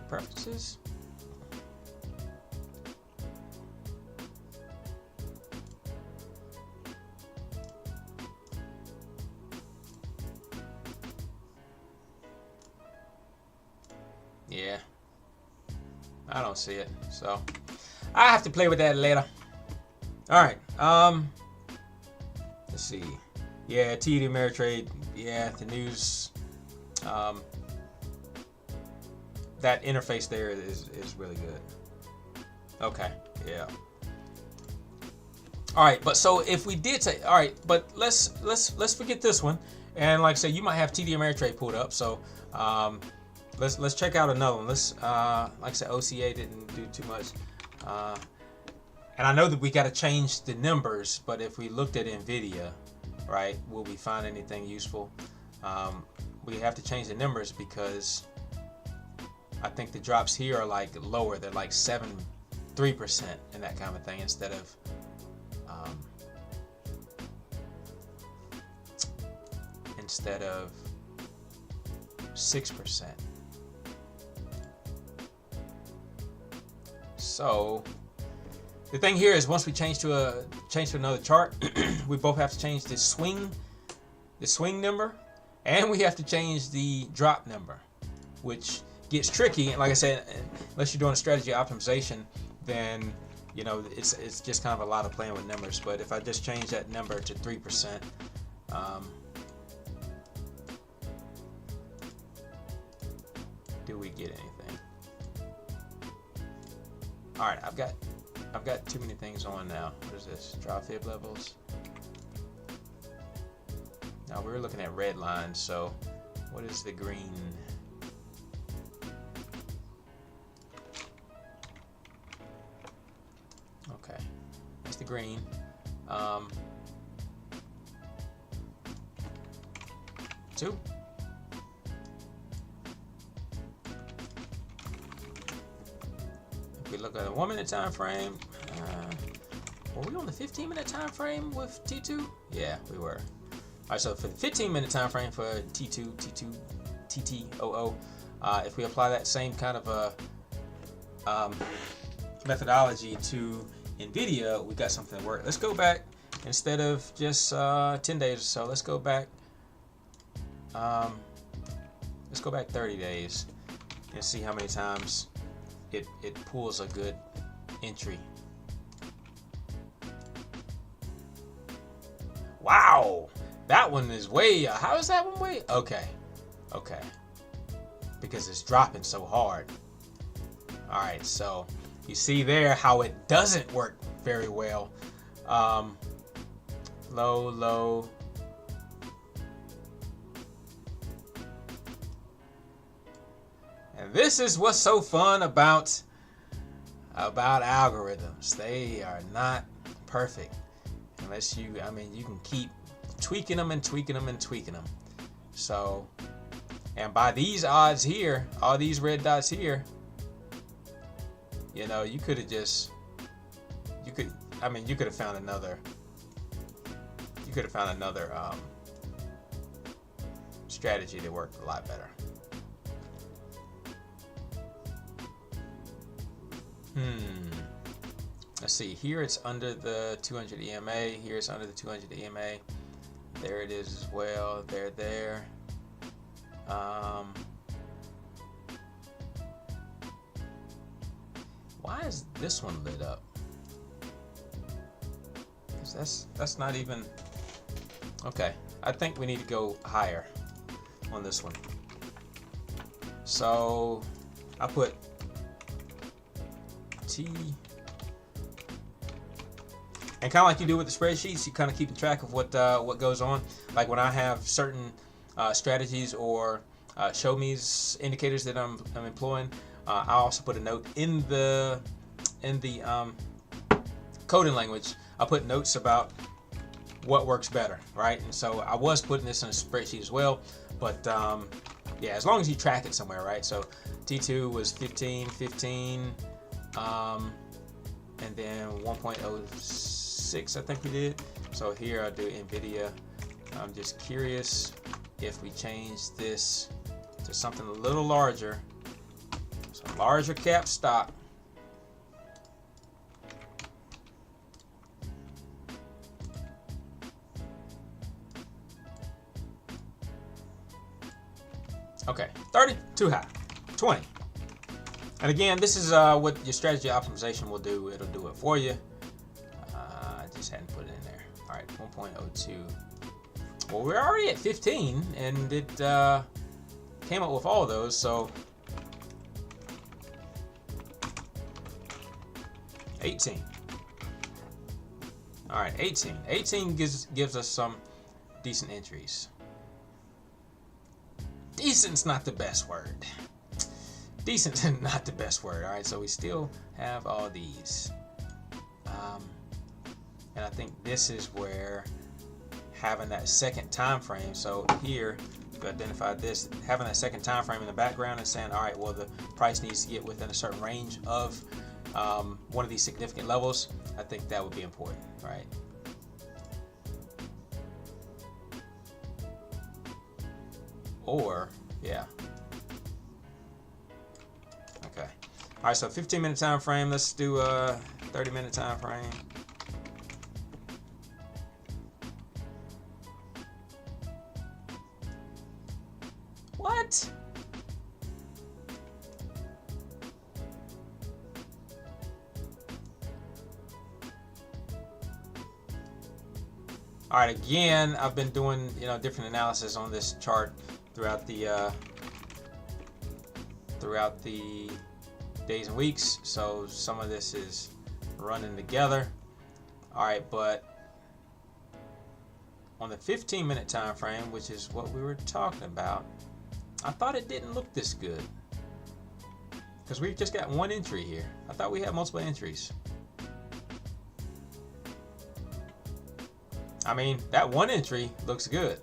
Preferences. Yeah, I don't see it, so I have to play with that later. All right, let's see. Yeah, TD Ameritrade. Yeah, the news. That interface there is really good. Okay, yeah. All right, but so if we did say, all right, but let's forget this one, and like I said, you might have TD Ameritrade pulled up, so let's check out another one. Let's like I said, OCA didn't do too much, and I know that we got to change the numbers, but if we looked at Nvidia, right, will we find anything useful? We have to change the numbers because I think the drops here are like lower. They're like 3% and that kind of thing instead of 6%. So the thing here is once we change to another chart, we both have to change the swing number, and we have to change the drop number, which gets tricky. And like I said, unless you're doing a strategy optimization, then you know it's just kind of a lot of playing with numbers. But if I just change that number to 3%, do we get anything? All right, I've got too many things on now. What is this? Draw fib levels. Now we were looking at red lines. So what is the green? Okay, that's the green. Two. If we look at a 1 minute time frame, were we on the 15-minute time frame with T2? Yeah, we were. All right, so for the 15-minute time frame for T2, TTOO, if we apply that same kind of a methodology to Nvidia, we got something to work. Let's go back instead of just 10 days or so. Let's go back. Let's go back 30 days and see how many times it pulls a good entry. Wow, that one is way. How is that one way? Okay, because it's dropping so hard. All right, so you see there how it doesn't work very well. Low. And this is what's so fun about algorithms. They are not perfect unless you can keep tweaking them and tweaking them and tweaking them. So, and by these odds here, all these red dots here, you know, you could have found another strategy that worked a lot better. Let's see. Here it's under the 200 EMA. Here it's under the 200 EMA. There it is as well. There. Why is this one lit up? Because that's not even. Okay. I think we need to go higher on this one. So I put T. And kind of like you do with the spreadsheets, you kind of keep track of what goes on. Like when I have certain strategies or show me's indicators that I'm employing. I also put a note in the coding language. I put notes about what works better, right? And so I was putting this in a spreadsheet as well, but yeah, as long as you track it somewhere, right? So T2 was 15, 15, and then 1.06 I think we did. So here I'll do NVIDIA. I'm just curious if we change this to something a little larger, some larger cap stock. Okay, 30, too high, 20. And again, this is what your strategy optimization will do. It'll do it for you. I just hadn't put it in there. All right, 1.02. Well, we're already at 15, and it came up with all of those, so 18. All right, 18. 18 gives us some decent entries. Decent's not the best word. Decent's not the best word. All right, so we still have all these. And I think this is where having that second time frame. So here, we identified this, having that second time frame in the background and saying, all right, well, the price needs to get within a certain range of one of these significant levels. I think that would be important, right? Or, yeah. Okay. All right, so 15-minute time frame. Let's do a 30-minute time frame. What? All right, again, I've been doing, different analysis on this chart throughout the days and weeks, so some of this is running together. All right, but on the 15-minute time frame, which is what we were talking about, I thought it didn't look this good because we've just got one entry here. I thought we had multiple entries. I mean, that one entry looks good.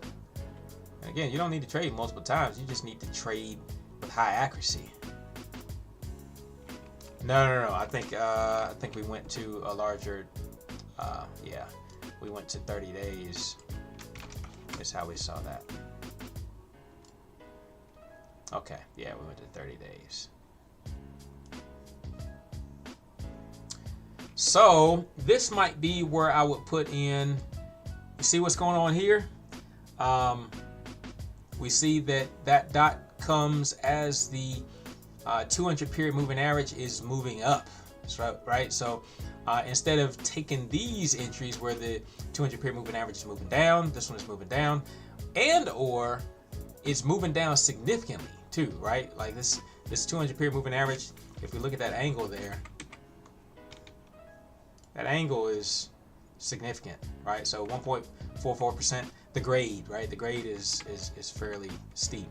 And again, you don't need to trade multiple times. You just need to trade with high accuracy. No. I think we went to a larger. Yeah, we went to 30 days. Is how we saw that. Okay, yeah, we went to 30 days. So this might be where I would put in. You see what's going on here? We see that dot comes as the 200 period moving average is moving up. That's right? So instead of taking these entries where the 200 period moving average is moving down, this one is moving down, and or it's moving down significantly too, right? Like this 200 period moving average, if we look at that angle there, that angle is significant, right? So 1.44%. The grade, right? The grade is fairly steep.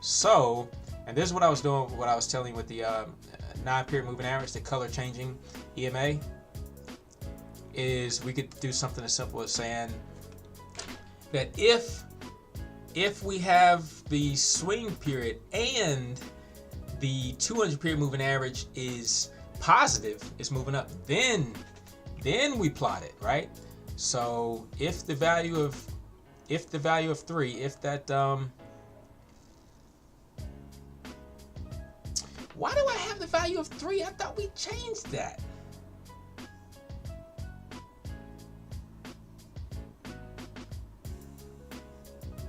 So, and this is what I was doing, what I was telling you with the 9-period moving average, the color changing EMA, is we could do something as simple as saying that if we have the swing period and the 200 period moving average is positive, it's moving up, then we plot it, right? So if the value of 3, if that why do I have the value of 3? I thought we changed that.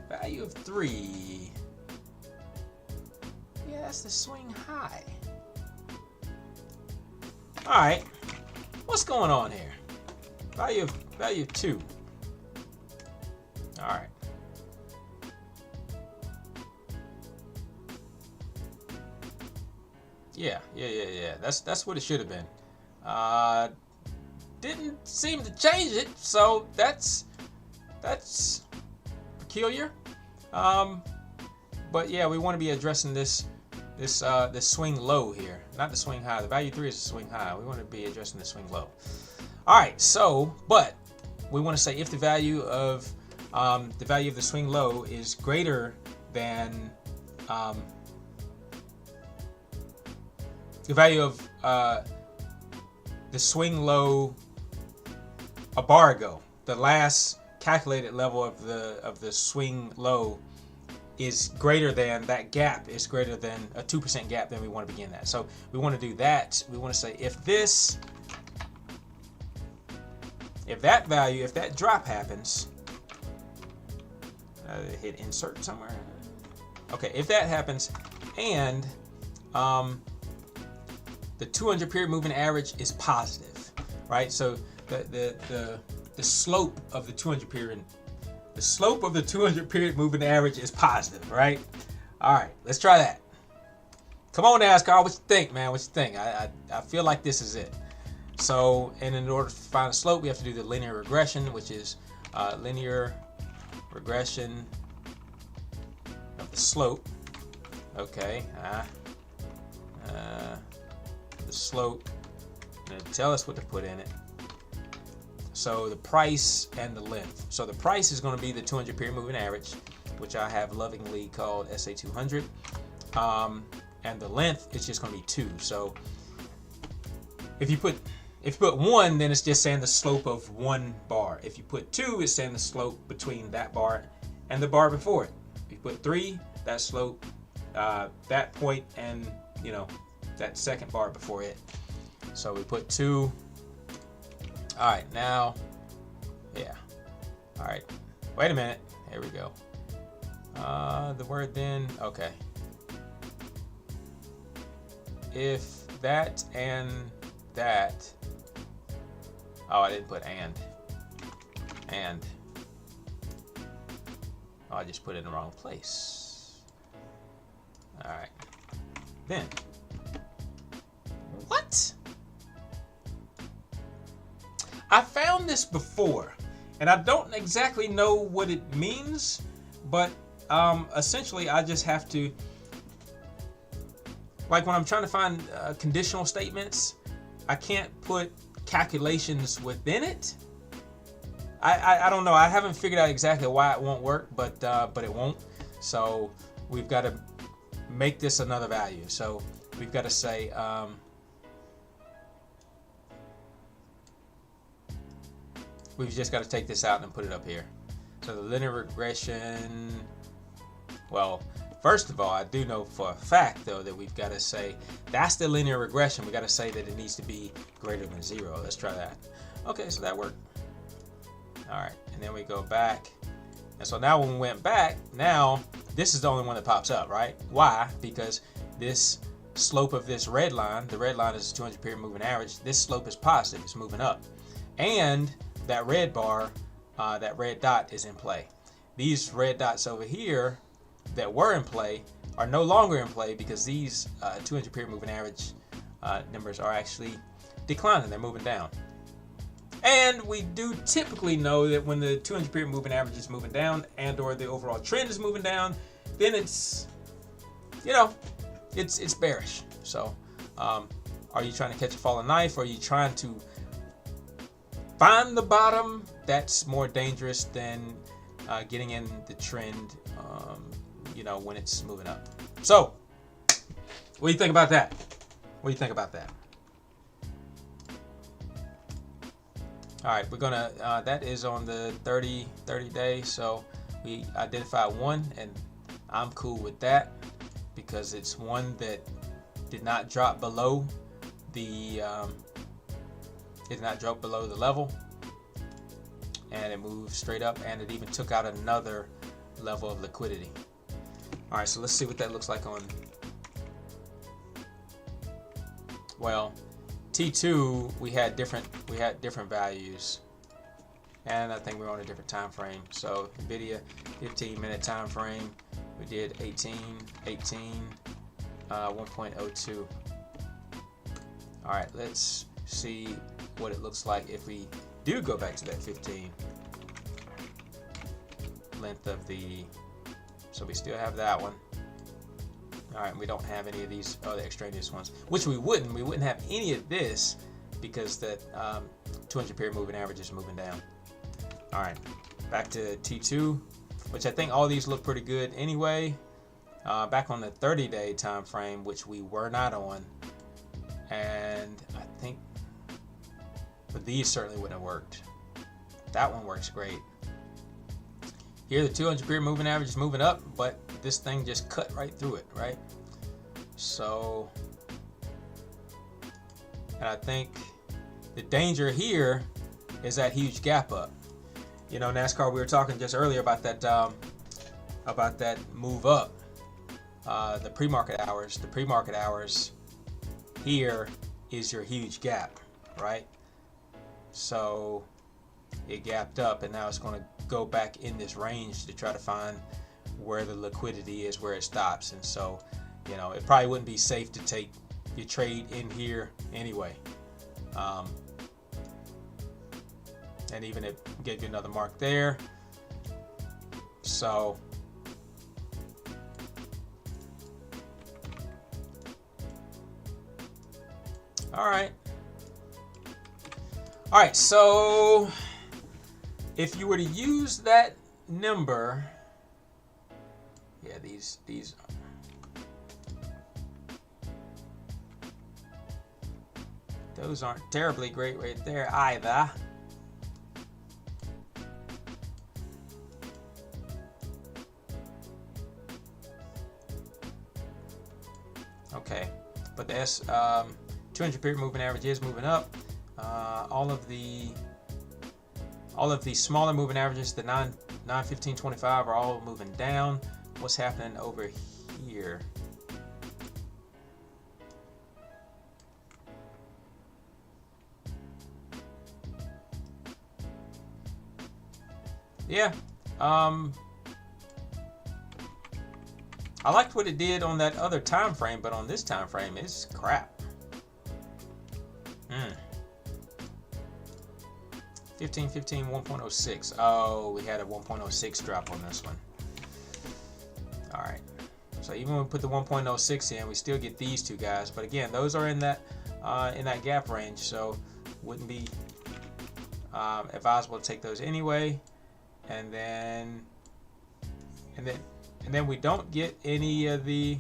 Value of 3. Yeah, that's the swing high. All right, what's going on here? Value of 2. All right. Yeah. That's what it should have been. Didn't seem to change it, so that's peculiar. But yeah, we want to be addressing this swing low here, not the swing high. The value 3 is the swing high. We want to be addressing the swing low. All right, so but we want to say if the value of the swing low is greater than the value of the swing low a bar ago, the last calculated level of the swing low is greater than, that gap is greater than a 2% gap, then we want to begin that. So we want to do that. We want to say if that drop happens, hit insert somewhere. Okay, if that happens and the 200 period moving average is positive, right? So the slope of the 200 period, the slope of the 200 period moving average is positive, right? All right, let's try that. Come on, NASCAR, what you think, man? What you think? I feel like this is it. So, and in order to find a slope, we have to do the linear regression, which is linear regression of the slope. Okay, the slope, and tell us what to put in it. So the price and the length. So the price is going to be the 200 period moving average, which I have lovingly called SA200, and the length is just going to be 2. So if you put 1, then it's just saying the slope of one bar. If you put 2, it's saying the slope between that bar and the bar before it. If you put 3, that slope, that point, and that second bar before it. So we put 2. All right, now, yeah. All right, wait a minute. Here we go. The word then, okay. If that and that, oh, I didn't put and. Oh, I just put it in the wrong place. All right, then. What? I found this before, and I don't exactly know what it means, but essentially I just have to, like when I'm trying to find conditional statements, I can't put calculations within it. I don't know. I haven't figured out exactly why it won't work, but it won't. So we've got to make this another value. So we've got to say we've just got to take this out and put it up here. So the linear regression, well, first of all, I do know for a fact, though, that we've got to say that's the linear regression. We got to say that it needs to be greater than 0. Let's try that. Okay, so that worked. All right, and then we go back. And so now when we went back, now this is the only one that pops up, right? Why? Because this slope of this red line, the red line is the 200 period moving average. This slope is positive. It's moving up. And that red bar, that red dot is in play. These red dots over here that were in play are no longer in play because these 200 period moving average numbers are actually declining. They're moving down. And we do typically know that when the 200 period moving average is moving down and or the overall trend is moving down, then it's, it's bearish. So are you trying to catch a falling knife, or are you trying to find the bottom? That's more dangerous than getting in the trend, when it's moving up. So, what do you think about that? What do you think about that? All right, we're gonna, that is on the 30 day. So we identified one, and I'm cool with that because it's one that did not drop below the, level, and it moved straight up, and it even took out another level of liquidity. All right, so let's see what that looks like on, well, T2 we had different values, and I think we're on a different time frame. So NVIDIA 15-minute time frame, we did 1.02. All right, let's see what it looks like if we do go back to that 15 length of the So we still have that one. All right, we don't have any of these other extraneous ones, which we wouldn't. We wouldn't have any of this because that 200 period moving average is moving down. All right, back to T2, which I think all these look pretty good anyway. Back on the 30-day time frame, which we were not on, and I think, but these certainly wouldn't have worked. That one works great. Here the 200 period moving average is moving up, but this thing just cut right through it, right? So, and I think the danger here is that huge gap up. You know, NASCAR, we were talking just earlier about that move up. The pre-market hours. The pre-market hours here is your huge gap, right? So it gapped up, and now it's going to go back in this range to try to find where the liquidity is, where it stops. And so, you know, it probably wouldn't be safe to take your trade in here anyway. And even it gave you another mark there. So all right, so if you were to use that number, yeah, these those aren't terribly great right there either. Okay, but the 200 period moving average is moving up. All of the smaller moving averages, the 9, 15, 25 are all moving down. What's happening over here? Yeah, I liked what it did on that other time frame, but on this time frame, it's crap. 15, 1.06. Oh, we had a 1.06 drop on this one. All right. So even when we put the 1.06 in, we still get these two guys. But again, those are in that gap range, so wouldn't be advisable to take those anyway. And then we don't get any of the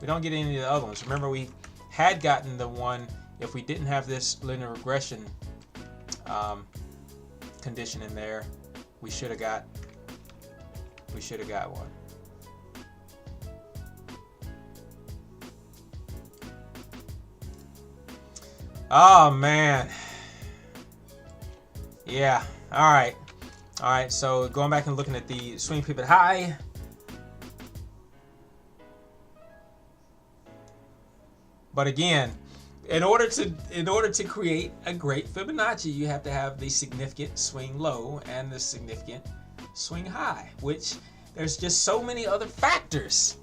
other ones. Remember, we had gotten the one if we didn't have this linear regression condition in there. We should have got one. Oh man. Yeah. All right. So going back and looking at the swing pivot high. But again, in order to create a great Fibonacci, you have to have the significant swing low and the significant swing high, which there's just so many other factors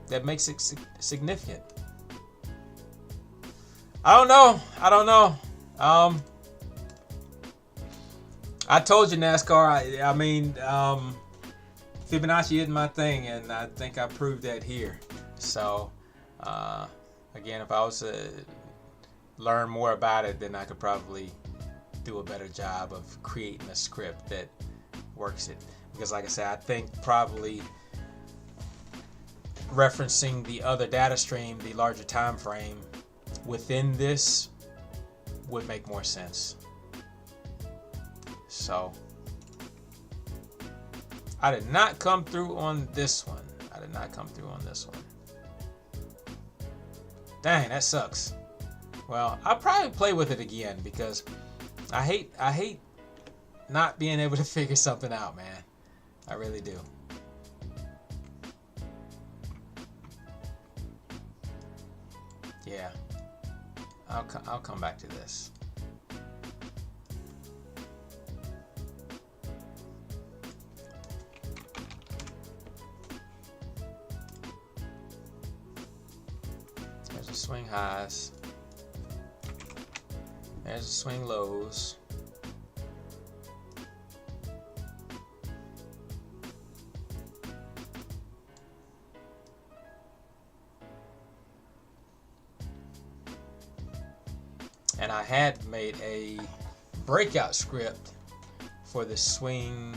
that makes it significant. I don't know. I told you, NASCAR. I mean, Fibonacci isn't my thing, and I think I proved that here. So, again, if I was to learn more about it, then I could probably do a better job of creating a script that works it. Because, like I said, I think probably referencing the other data stream, the larger time frame within this would make more sense. So I did not come through on this one. Dang, that sucks. Well, I'll probably play with it again because I hate not being able to figure something out, man. I really do. Yeah. I'll come back to this. There's the swing highs. There's the swing lows. and I had made a breakout script for the swing,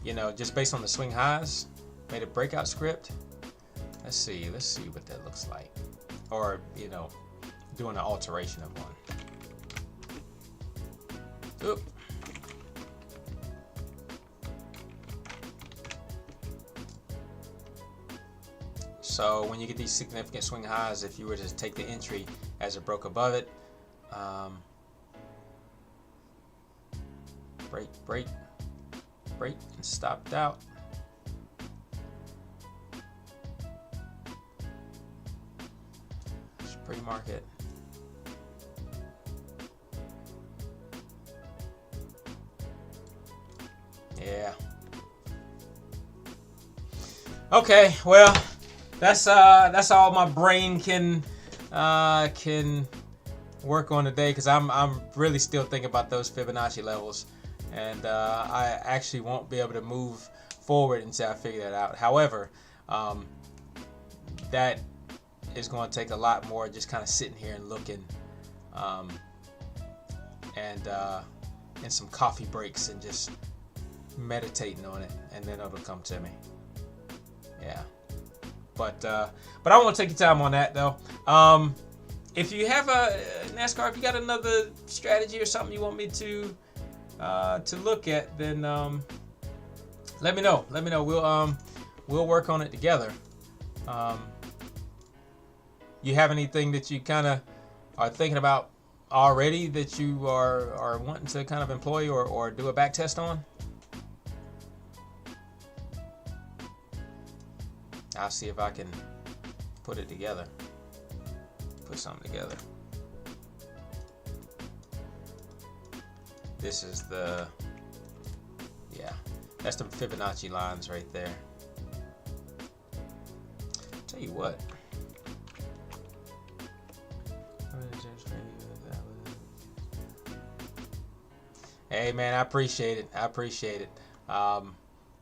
you know, just based on the swing highs, made a breakout script. Let's see what that looks like, or you know, doing an alteration of one. Oop. So when you get these significant swing highs, if you were to take the entry as it broke above it, break, and stopped out. Pre-market. Yeah. Okay, well, that's all my brain can work on today, because I'm really still thinking about those Fibonacci levels, and I actually won't be able to move forward until I figure that out. However, that is going to take a lot more just kind of sitting here and looking, and some coffee breaks and just meditating on it, and then it'll come to me. Yeah. But I won't take your time on that though. If you have a NASCAR, if you got another strategy or something you want me to look at, then let me know. Let me know. We'll work on it together. You have anything that you kind of are thinking about already that you are wanting to kind of employ or do a back test on? I'll see if I can put it together. Put something together. This is the, yeah, that's the Fibonacci lines right there. Tell you what. Hey man, I appreciate it. I appreciate it.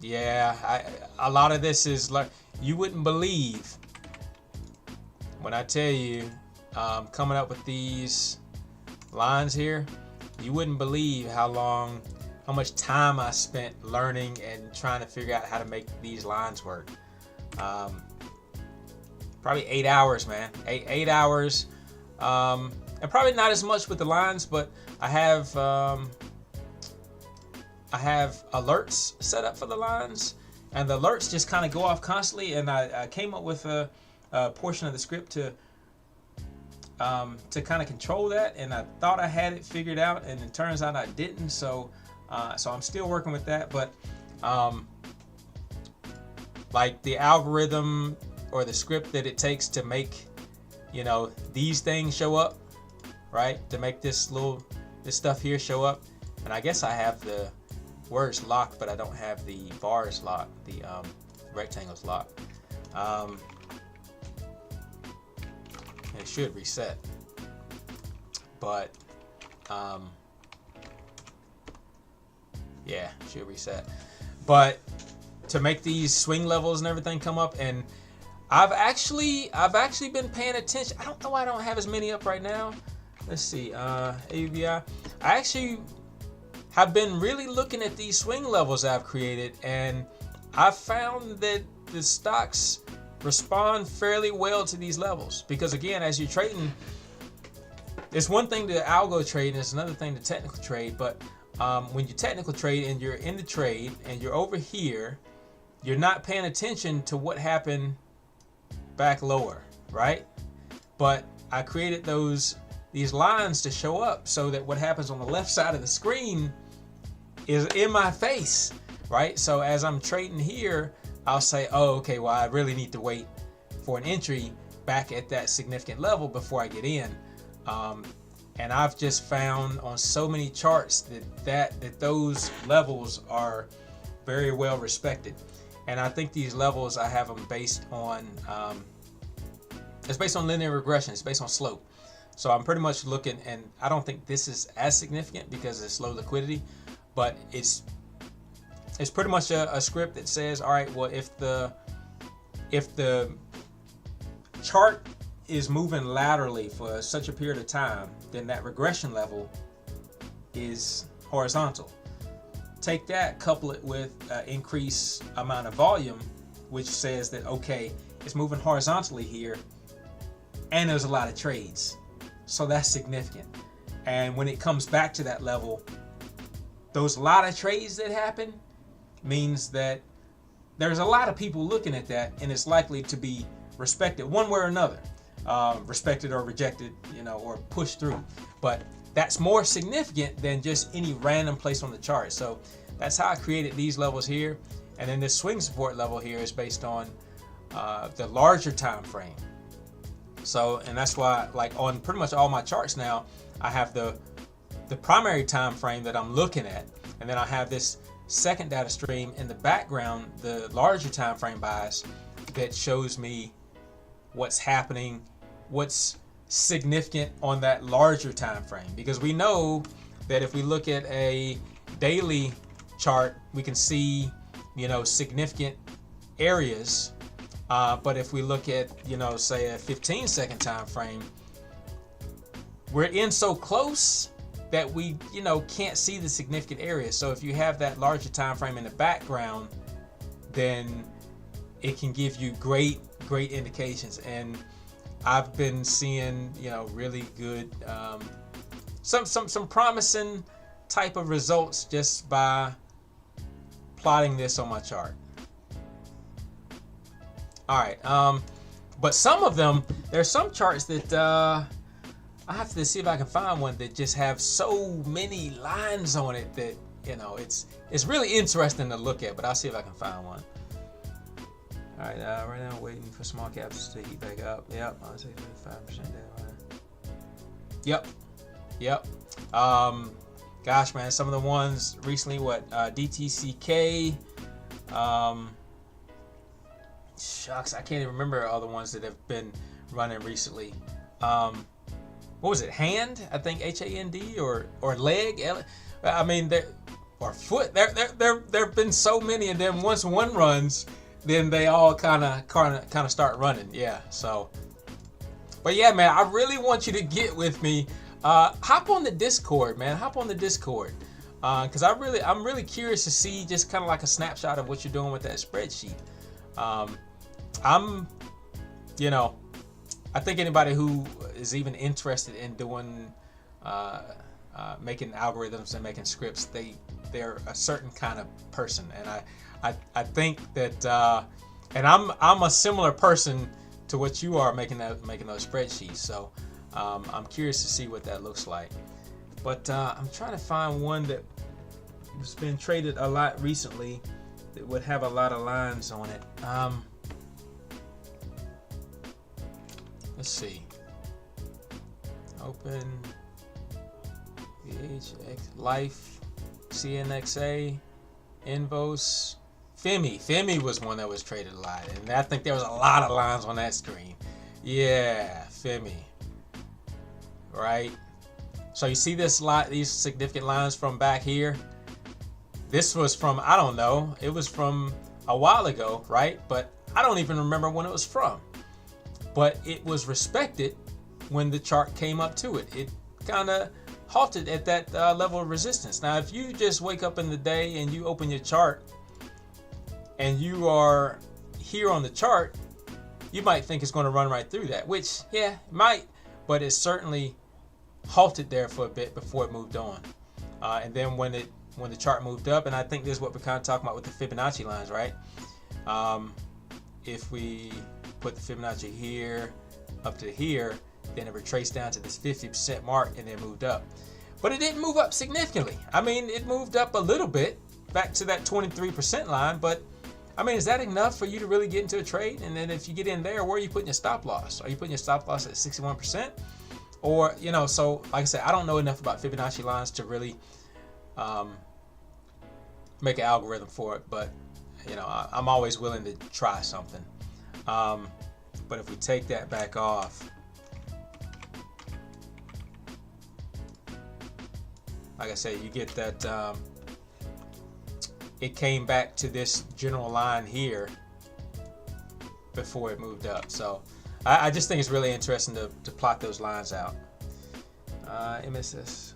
Yeah, a lot of this is like, you wouldn't believe when I tell you, coming up with these lines here, you wouldn't believe how much time I spent learning and trying to figure out how to make these lines work. Probably 8 hours, man. 8 hours, and probably not as much with the lines, but I have alerts set up for the lines, and the alerts just kind of go off constantly, and I came up with a portion of the script to kind of control that, and I thought I had it figured out, and it turns out I didn't. So I'm still working with that, but like the algorithm or the script that it takes to make, you know, these things show up, right? To make this stuff here show up, and I guess I have the words locked, but I don't have the bars locked, the rectangles locked. It should reset, but yeah, it should reset. But to make these swing levels and everything come up, and I've actually been paying attention. I don't know why I don't have as many up right now. Let's see, AVI. I actually have been really looking at these swing levels I've created, and I've found that the stocks respond fairly well to these levels, because again, as you're trading, it's one thing to algo trade and it's another thing to technical trade. But when you technical trade and you're in the trade and you're over here, you're not paying attention to what happened back lower, right? But I created these lines to show up so that what happens on the left side of the screen is in my face, right? So as I'm trading here, I'll say, oh, okay, well, I really need to wait for an entry back at that significant level before I get in. And I've just found on so many charts that those levels are very well respected. And I think these levels, I have them based on, it's based on linear regression, it's based on slope. So I'm pretty much looking, and I don't think this is as significant because it's low liquidity, but it's pretty much a script that says, all right, well, if the chart is moving laterally for such a period of time, then that regression level is horizontal. Take that, couple it with increased amount of volume, which says that, okay, it's moving horizontally here, and there's a lot of trades. So that's significant. And when it comes back to that level, those lot of trades that happen means that there's a lot of people looking at that, and it's likely to be respected one way or another, respected or rejected, or pushed through. But that's more significant than just any random place on the chart. So that's how I created these levels here. And then this swing support level here is based on the larger time frame. So, and that's why, like, on pretty much all my charts now, I have the primary time frame that I'm looking at, and then I have this second data stream in the background, the larger time frame bias, that shows me what's happening, what's significant on that larger time frame. Because we know that if we look at a daily chart, we can see, significant areas. But if we look at, say a 15-second time frame, we're in so close that we, can't see the significant areas. So if you have that larger time frame in the background, then it can give you great indications. And I've been seeing, really good, some promising type of results just by plotting this on my chart. All right, but some of them, there's some charts that I have to see if I can find one that just have so many lines on it that, it's really interesting to look at, but I'll see if I can find one. All right, right now I'm waiting for small caps to heat back up. Yep, I'll say 5% down. Yep. Gosh, man, some of the ones recently, DTCK, shucks, I can't even remember all the ones that have been running recently. What was it? Hand? I think HAND or leg? I mean, or foot. There've been so many, and then once one runs, then they all kind of start running. Yeah. So, but yeah, man, I really want you to get with me. Hop on the Discord, man. Hop on the Discord, because I'm really curious to see just kind of like a snapshot of what you're doing with that spreadsheet. I think anybody who is even interested in doing, making algorithms and making scripts, they're a certain kind of person, and I think that, and I'm a similar person to what you are making those spreadsheets. So I'm curious to see what that looks like. But I'm trying to find one that has been traded a lot recently that would have a lot of lines on it. Let's see. Open VHX Life, CNXA, Invos, Femi. Femi was one that was traded a lot, and I think there was a lot of lines on that screen. Yeah, Femi. Right. So you see these significant lines from back here. This was from, I don't know, it was from a while ago, right? But I don't even remember when it was from. But it was respected when the chart came up to it. It kind of halted at that level of resistance. Now, if you just wake up in the day and you open your chart and you are here on the chart, you might think it's going to run right through that, which, yeah, it might, but it certainly halted there for a bit before it moved on. And then when the chart moved up, and I think this is what we're kind of talking about with the Fibonacci lines, right? If we put the Fibonacci here up to here, then it retraced down to this 50% mark and then moved up. But it didn't move up significantly. I mean, it moved up a little bit back to that 23% line, but I mean, is that enough for you to really get into a trade? And then if you get in there, where are you putting your stop loss? Are you putting your stop loss at 61%? Or, so like I said, I don't know enough about Fibonacci lines to really make an algorithm for it, but I'm always willing to try something. But if we take that back off, like I said, you get that it came back to this general line here before it moved up. So I just think it's really interesting to plot those lines out. MSS.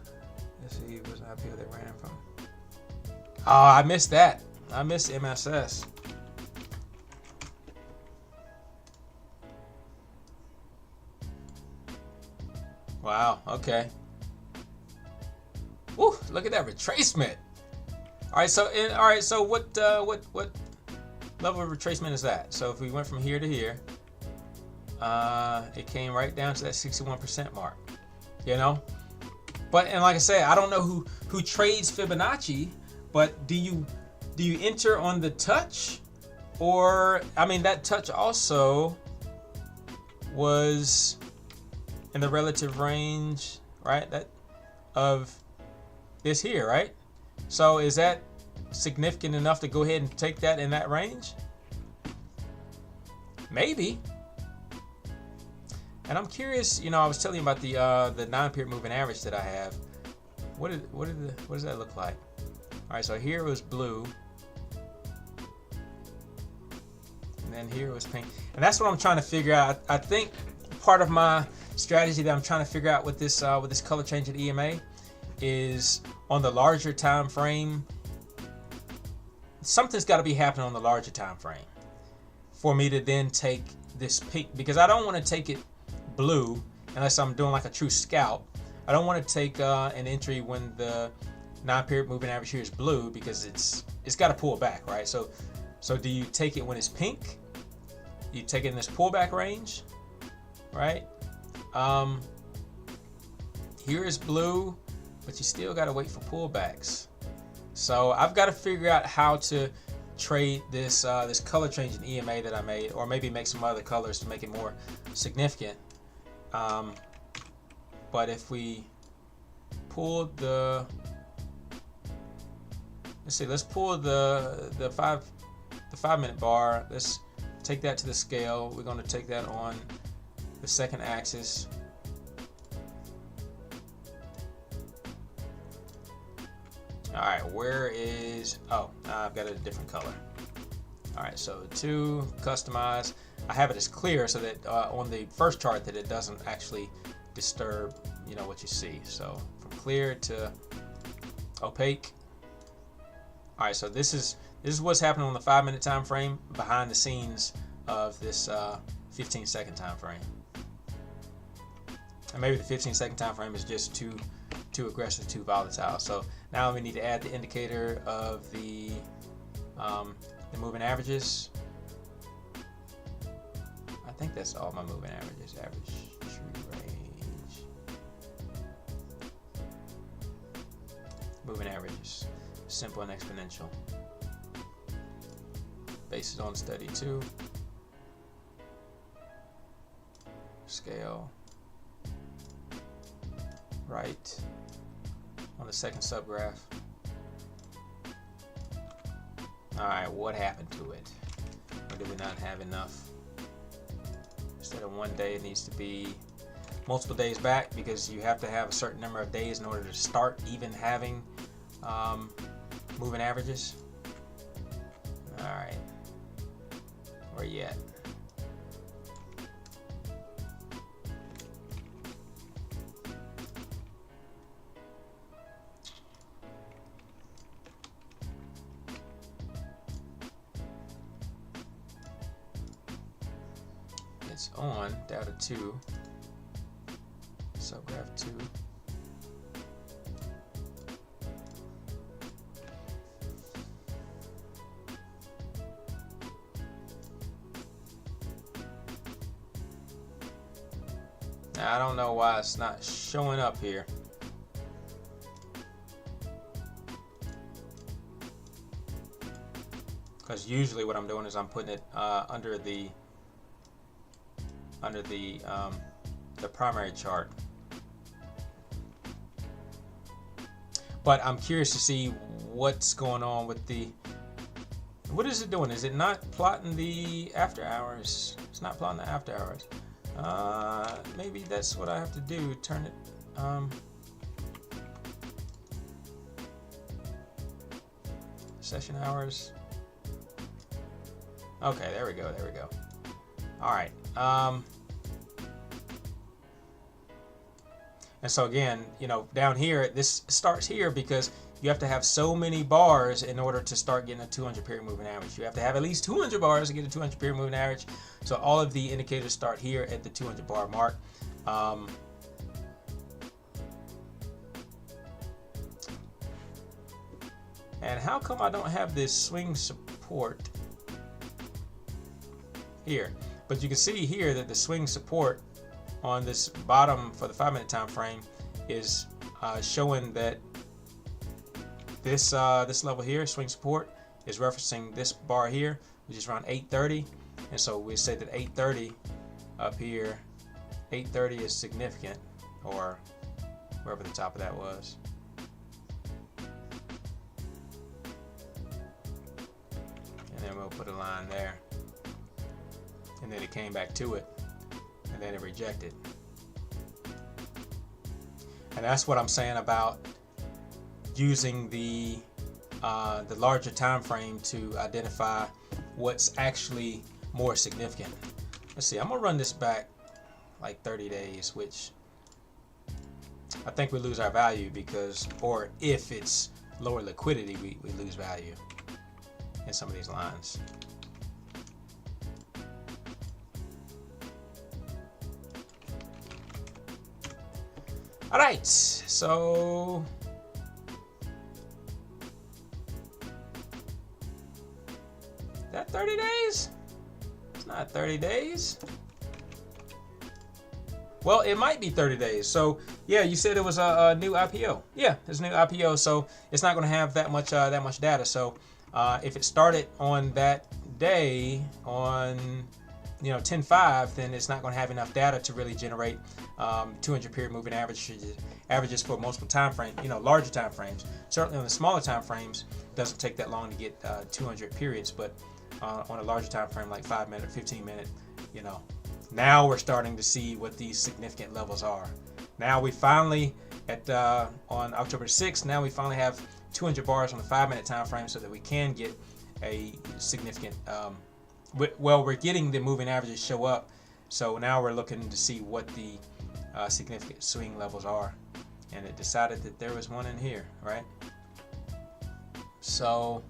Let's see, was an IPO that ran from. Oh, I missed that. I missed MSS. Wow. Okay. Woo! Look at that retracement. All right. So what level of retracement is that? So if we went from here to here, it came right down to that 61% mark. You know. But and like I said, I don't know who trades Fibonacci, but do you enter on the touch, or I mean that touch also was in the relative range, right? That of this here, right? So is that significant enough to go ahead and take that in that range? Maybe. And I'm curious, you know, I was telling you about the 9-period moving average that I have. What does that look like? All right, so here was blue, and then here was pink, and that's what I'm trying to figure out. I think part of my strategy that I'm trying to figure out with this color change at EMA is on the larger time frame. Something's got to be happening on the larger time frame for me to then take this pink, because I don't want to take it blue unless I'm doing like a true scalp. I don't want to take an entry when the 9-period moving average here is blue, because it's got to pull back, right? So do you take it when it's pink? You take it in this pullback range, right? Here is blue, but you still got to wait for pullbacks. So I've got to figure out how to trade this this color change in EMA that I made, or maybe make some other colors to make it more significant. But if we pull the, let's pull the 5-minute bar. Let's take that to the scale. We're going to take that on the second axis. All right, where is, oh, I've got a different color. All right, so to customize, I have it as clear so that on the first chart that it doesn't actually disturb, you know, what you see. So from clear to opaque. All right, so this is what's happening on the 5-minute time frame behind the scenes of this 15-second time frame. And maybe the 15-second time frame is just too aggressive, too volatile. So now we need to add the indicator of the moving averages. I think that's all my moving averages. Average true range. Moving averages. Simple and exponential. Basis on steady 2. Scale. Right. On the second subgraph. Alright, what happened to it? Or did we not have enough? Instead of one day, it needs to be multiple days back, because you have to have a certain number of days in order to start even having moving averages. Alright. Where you at? It's on data 2, subgraph 2. Now, I don't know why it's not showing up here. Because usually what I'm doing is I'm putting it under the primary chart. But I'm curious to see what's going on with the, what is it doing? Is it not plotting the after hours? It's not plotting the after hours. Maybe that's what I have to do, turn it, session hours. Okay, there we go. All right. And so again, you know, down here, this starts here because you have to have so many bars in order to start getting a 200 period moving average. You have to have at least 200 bars to get a 200 period moving average. So all of the indicators start here at the 200 bar mark. And how come I don't have this swing support here? But you can see here that the swing support on this bottom for the 5-minute time frame is showing that this level here, swing support, is referencing this bar here, which is around 830. And so we say that 830 up here, 830 is significant, or wherever the top of that was. And then we'll put a line there. And then it came back to it, and then it rejected. And that's what I'm saying about using the larger time frame to identify what's actually more significant. Let's see, I'm gonna run this back like 30 days, which I think we lose our value because, or if it's lower liquidity, we lose value in some of these lines. All right, so that 30 days? It's not 30 days. Well, it might be 30 days. So yeah, you said it was a new IPO. Yeah, it's a new IPO, so it's not going to have that much data. So if it started on that day on 10/5, then it's not going to have enough data to really generate 200 period moving averages for multiple time frames, larger time frames. Certainly on the smaller time frames, it doesn't take that long to get 200 periods, but on a larger time frame like 5-minute, 15-minute, now we're starting to see what these significant levels are. Now we finally, on October 6th, now we finally have 200 bars on the 5-minute time frame so that we can get a significant, well, we're getting the moving averages show up. So now we're looking to see what the significant swing levels are. And it decided that there was one in here, right? So,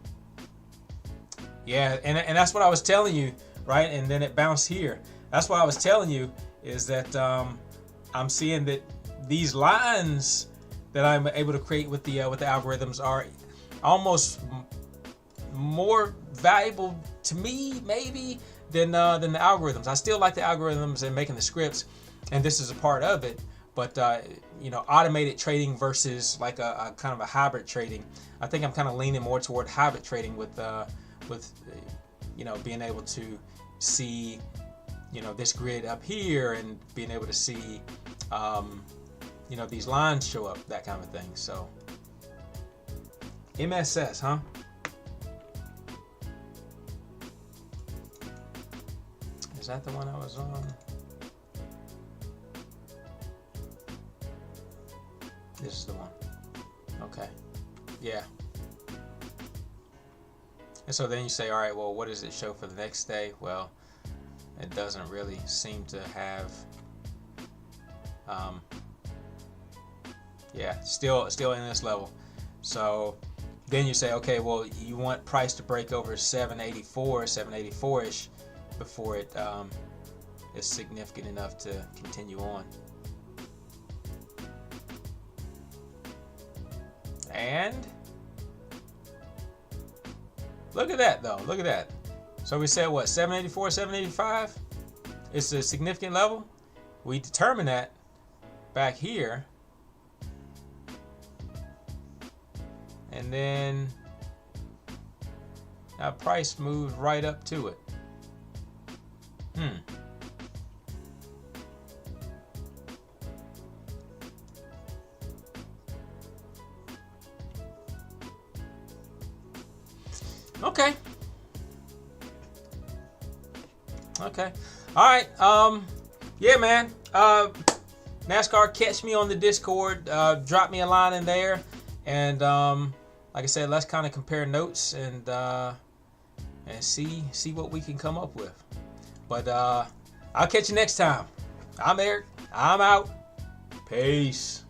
yeah, and that's what I was telling you, right? And then it bounced here. That's what I was telling you, is that I'm seeing that these lines that I'm able to create with the algorithms are almost more valuable to me, maybe, than the algorithms. I still like the algorithms and making the scripts, and this is a part of it. But automated trading versus like a kind of a hybrid trading, I think I'm kind of leaning more toward hybrid trading with being able to see this grid up here and being able to see these lines show up, that kind of thing. So MSS, huh? Is that the one I was on? This is the one. Okay. Yeah. And so then you say, all right, well, what does it show for the next day? Well, it doesn't really seem to have, still in this level. So then you say, okay, well, you want price to break over 784-ish before it is significant enough to continue on. And look at that, though. Look at that. So we said what, 784, 785? It's a significant level. We determined that back here. And then our price moved right up to it. Okay. Okay. All right. Yeah, man. NASCAR, catch me on the Discord. Drop me a line in there, and like I said, let's kind of compare notes and see what we can come up with. But I'll catch you next time. I'm Eric. I'm out. Peace.